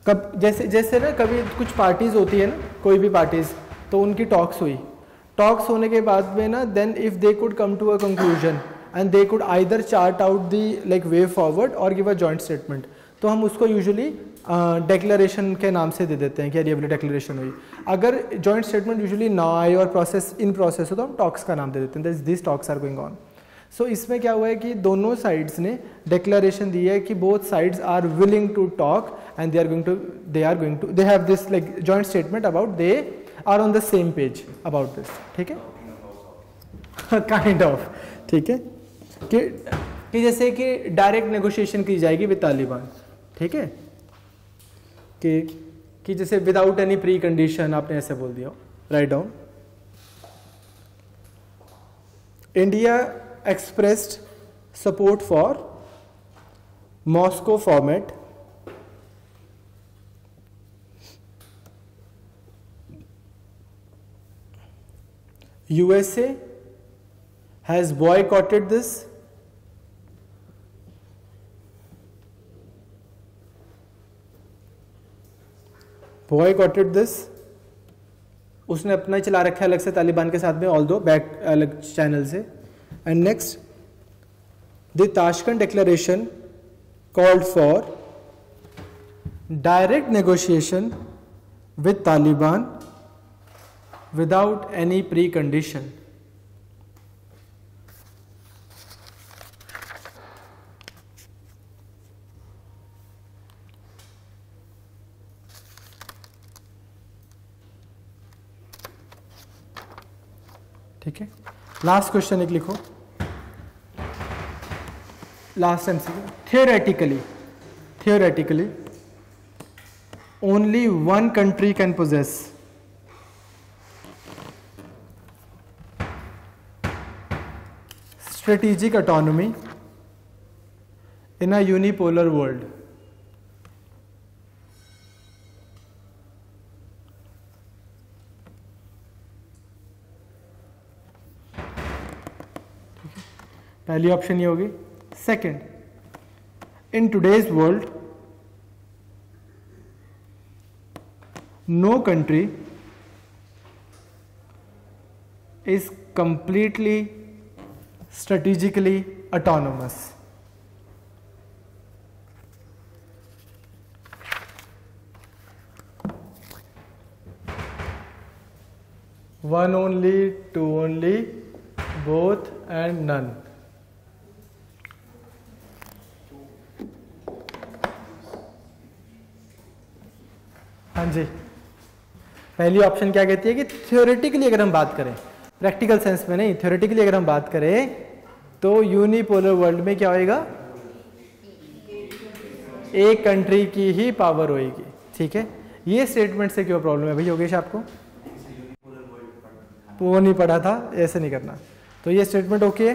कब जैसे ना कभी कुछ पार्टीज होती है ना, कोई भी पार्टीज, तो उनकी टॉक्स होने के बाद में ना then if they could come to a conclusion and they could either chart out the like way forward और गिव अ जॉइंट स्टेटमेंट, तो हम उसको यूजुअली डिक्लेरेशन के नाम से दे देते हैं कि यार ये वाली डिक्लेरेशन हुई। अगर जॉइंट स्टेटमेंट यूजुअली ना आए और प्रोसेस इन प्रोसेस हो तो हम टॉक्स का नाम दे देते हैं, this talks are going on. So इसमें क्या हुआ है कि दोनों साइड्स ने डिक्लेरेशन दी है कि both sides are willing to talk and they have this like joint statement about they are on the same page about this, ठीक है, काइंड ऑफ, ठीक है, कि जैसे कि डायरेक्ट नेगोशिएशन की जाएगी विद तालिबान, ठीक है, कि जैसे विदाउट एनी प्री कंडीशन, आपने ऐसे बोल दिया, right down. India expressed support for Moscow format, USA has boycotted this, उसने अपना ही चला रखा है अलग से तालिबान के साथ में, ऑल्दो बैक अलग चैनल से। And next, the Tashkent Declaration called for direct negotiation with Taliban without any precondition. ठीक है, लास्ट क्वेश्चन एक लिखो, last MCQ. theoretically only one country can possess strategic autonomy in a unipolar world. पहली ऑप्शन ये होगी। Second, in today's world no country is completely strategically autonomous. One only, two only, both and none. हाँ जी, पहली ऑप्शन क्या कहती है कि थ्योरेटिकली अगर हम बात करें, प्रैक्टिकल सेंस में नहीं, थ्योरेटिकली अगर हम बात करें तो यूनिपोलर वर्ल्ड में क्या होएगा, एक कंट्री की ही पावर होएगी। ठीक है, ये स्टेटमेंट से क्यों प्रॉब्लम है भाई योगेश आपको? वो नहीं पढ़ा था, ऐसे नहीं करना। तो ये स्टेटमेंट ओके है,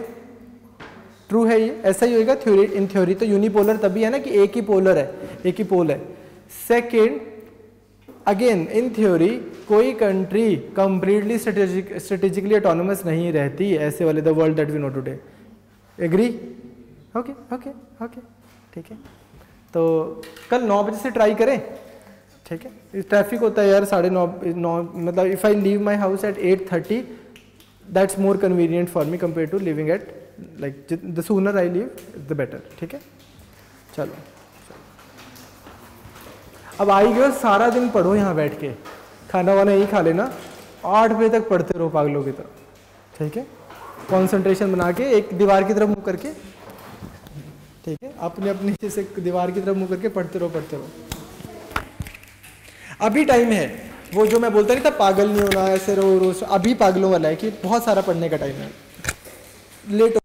ट्रू है, ये ऐसा ही होएगा। थ्योरी, इन थ्योरी तो यूनिपोलर तभी है ना कि एक ही पोलर है, एक ही पोल है। सेकेंड, अगेन इन थ्योरी कोई कंट्री कंप्लीटली स्ट्रेटेजिकली ऑटोनोमस नहीं रहती, ऐसे वाले the world that we know today. Agree? Okay okay okay, ठीक है। तो कल 9 बजे से ट्राई करें, ठीक है। ट्रैफिक होता है यार 9:30, मतलब if I leave my house at 8:30 that's more convenient for me compare to living at, like the sooner I leave the better. ठीक है, चलो अब आई गए, सारा दिन पढ़ो यहाँ बैठ के, खाना वाना यही खा लेना, 8 बजे तक पढ़ते रहो पागलों की तरह। ठीक है, कंसंट्रेशन बना के एक दीवार की तरफ मुंह करके, ठीक है, अपने अपने जैसे दीवार की तरफ मुंह करके पढ़ते रहो पढ़ते रहो। अभी टाइम है, वो जो मैं बोलता नहीं था पागल नहीं होना, ऐसे रो रोज, अभी पागलों वाला है कि बहुत सारा पढ़ने का टाइम है। लेट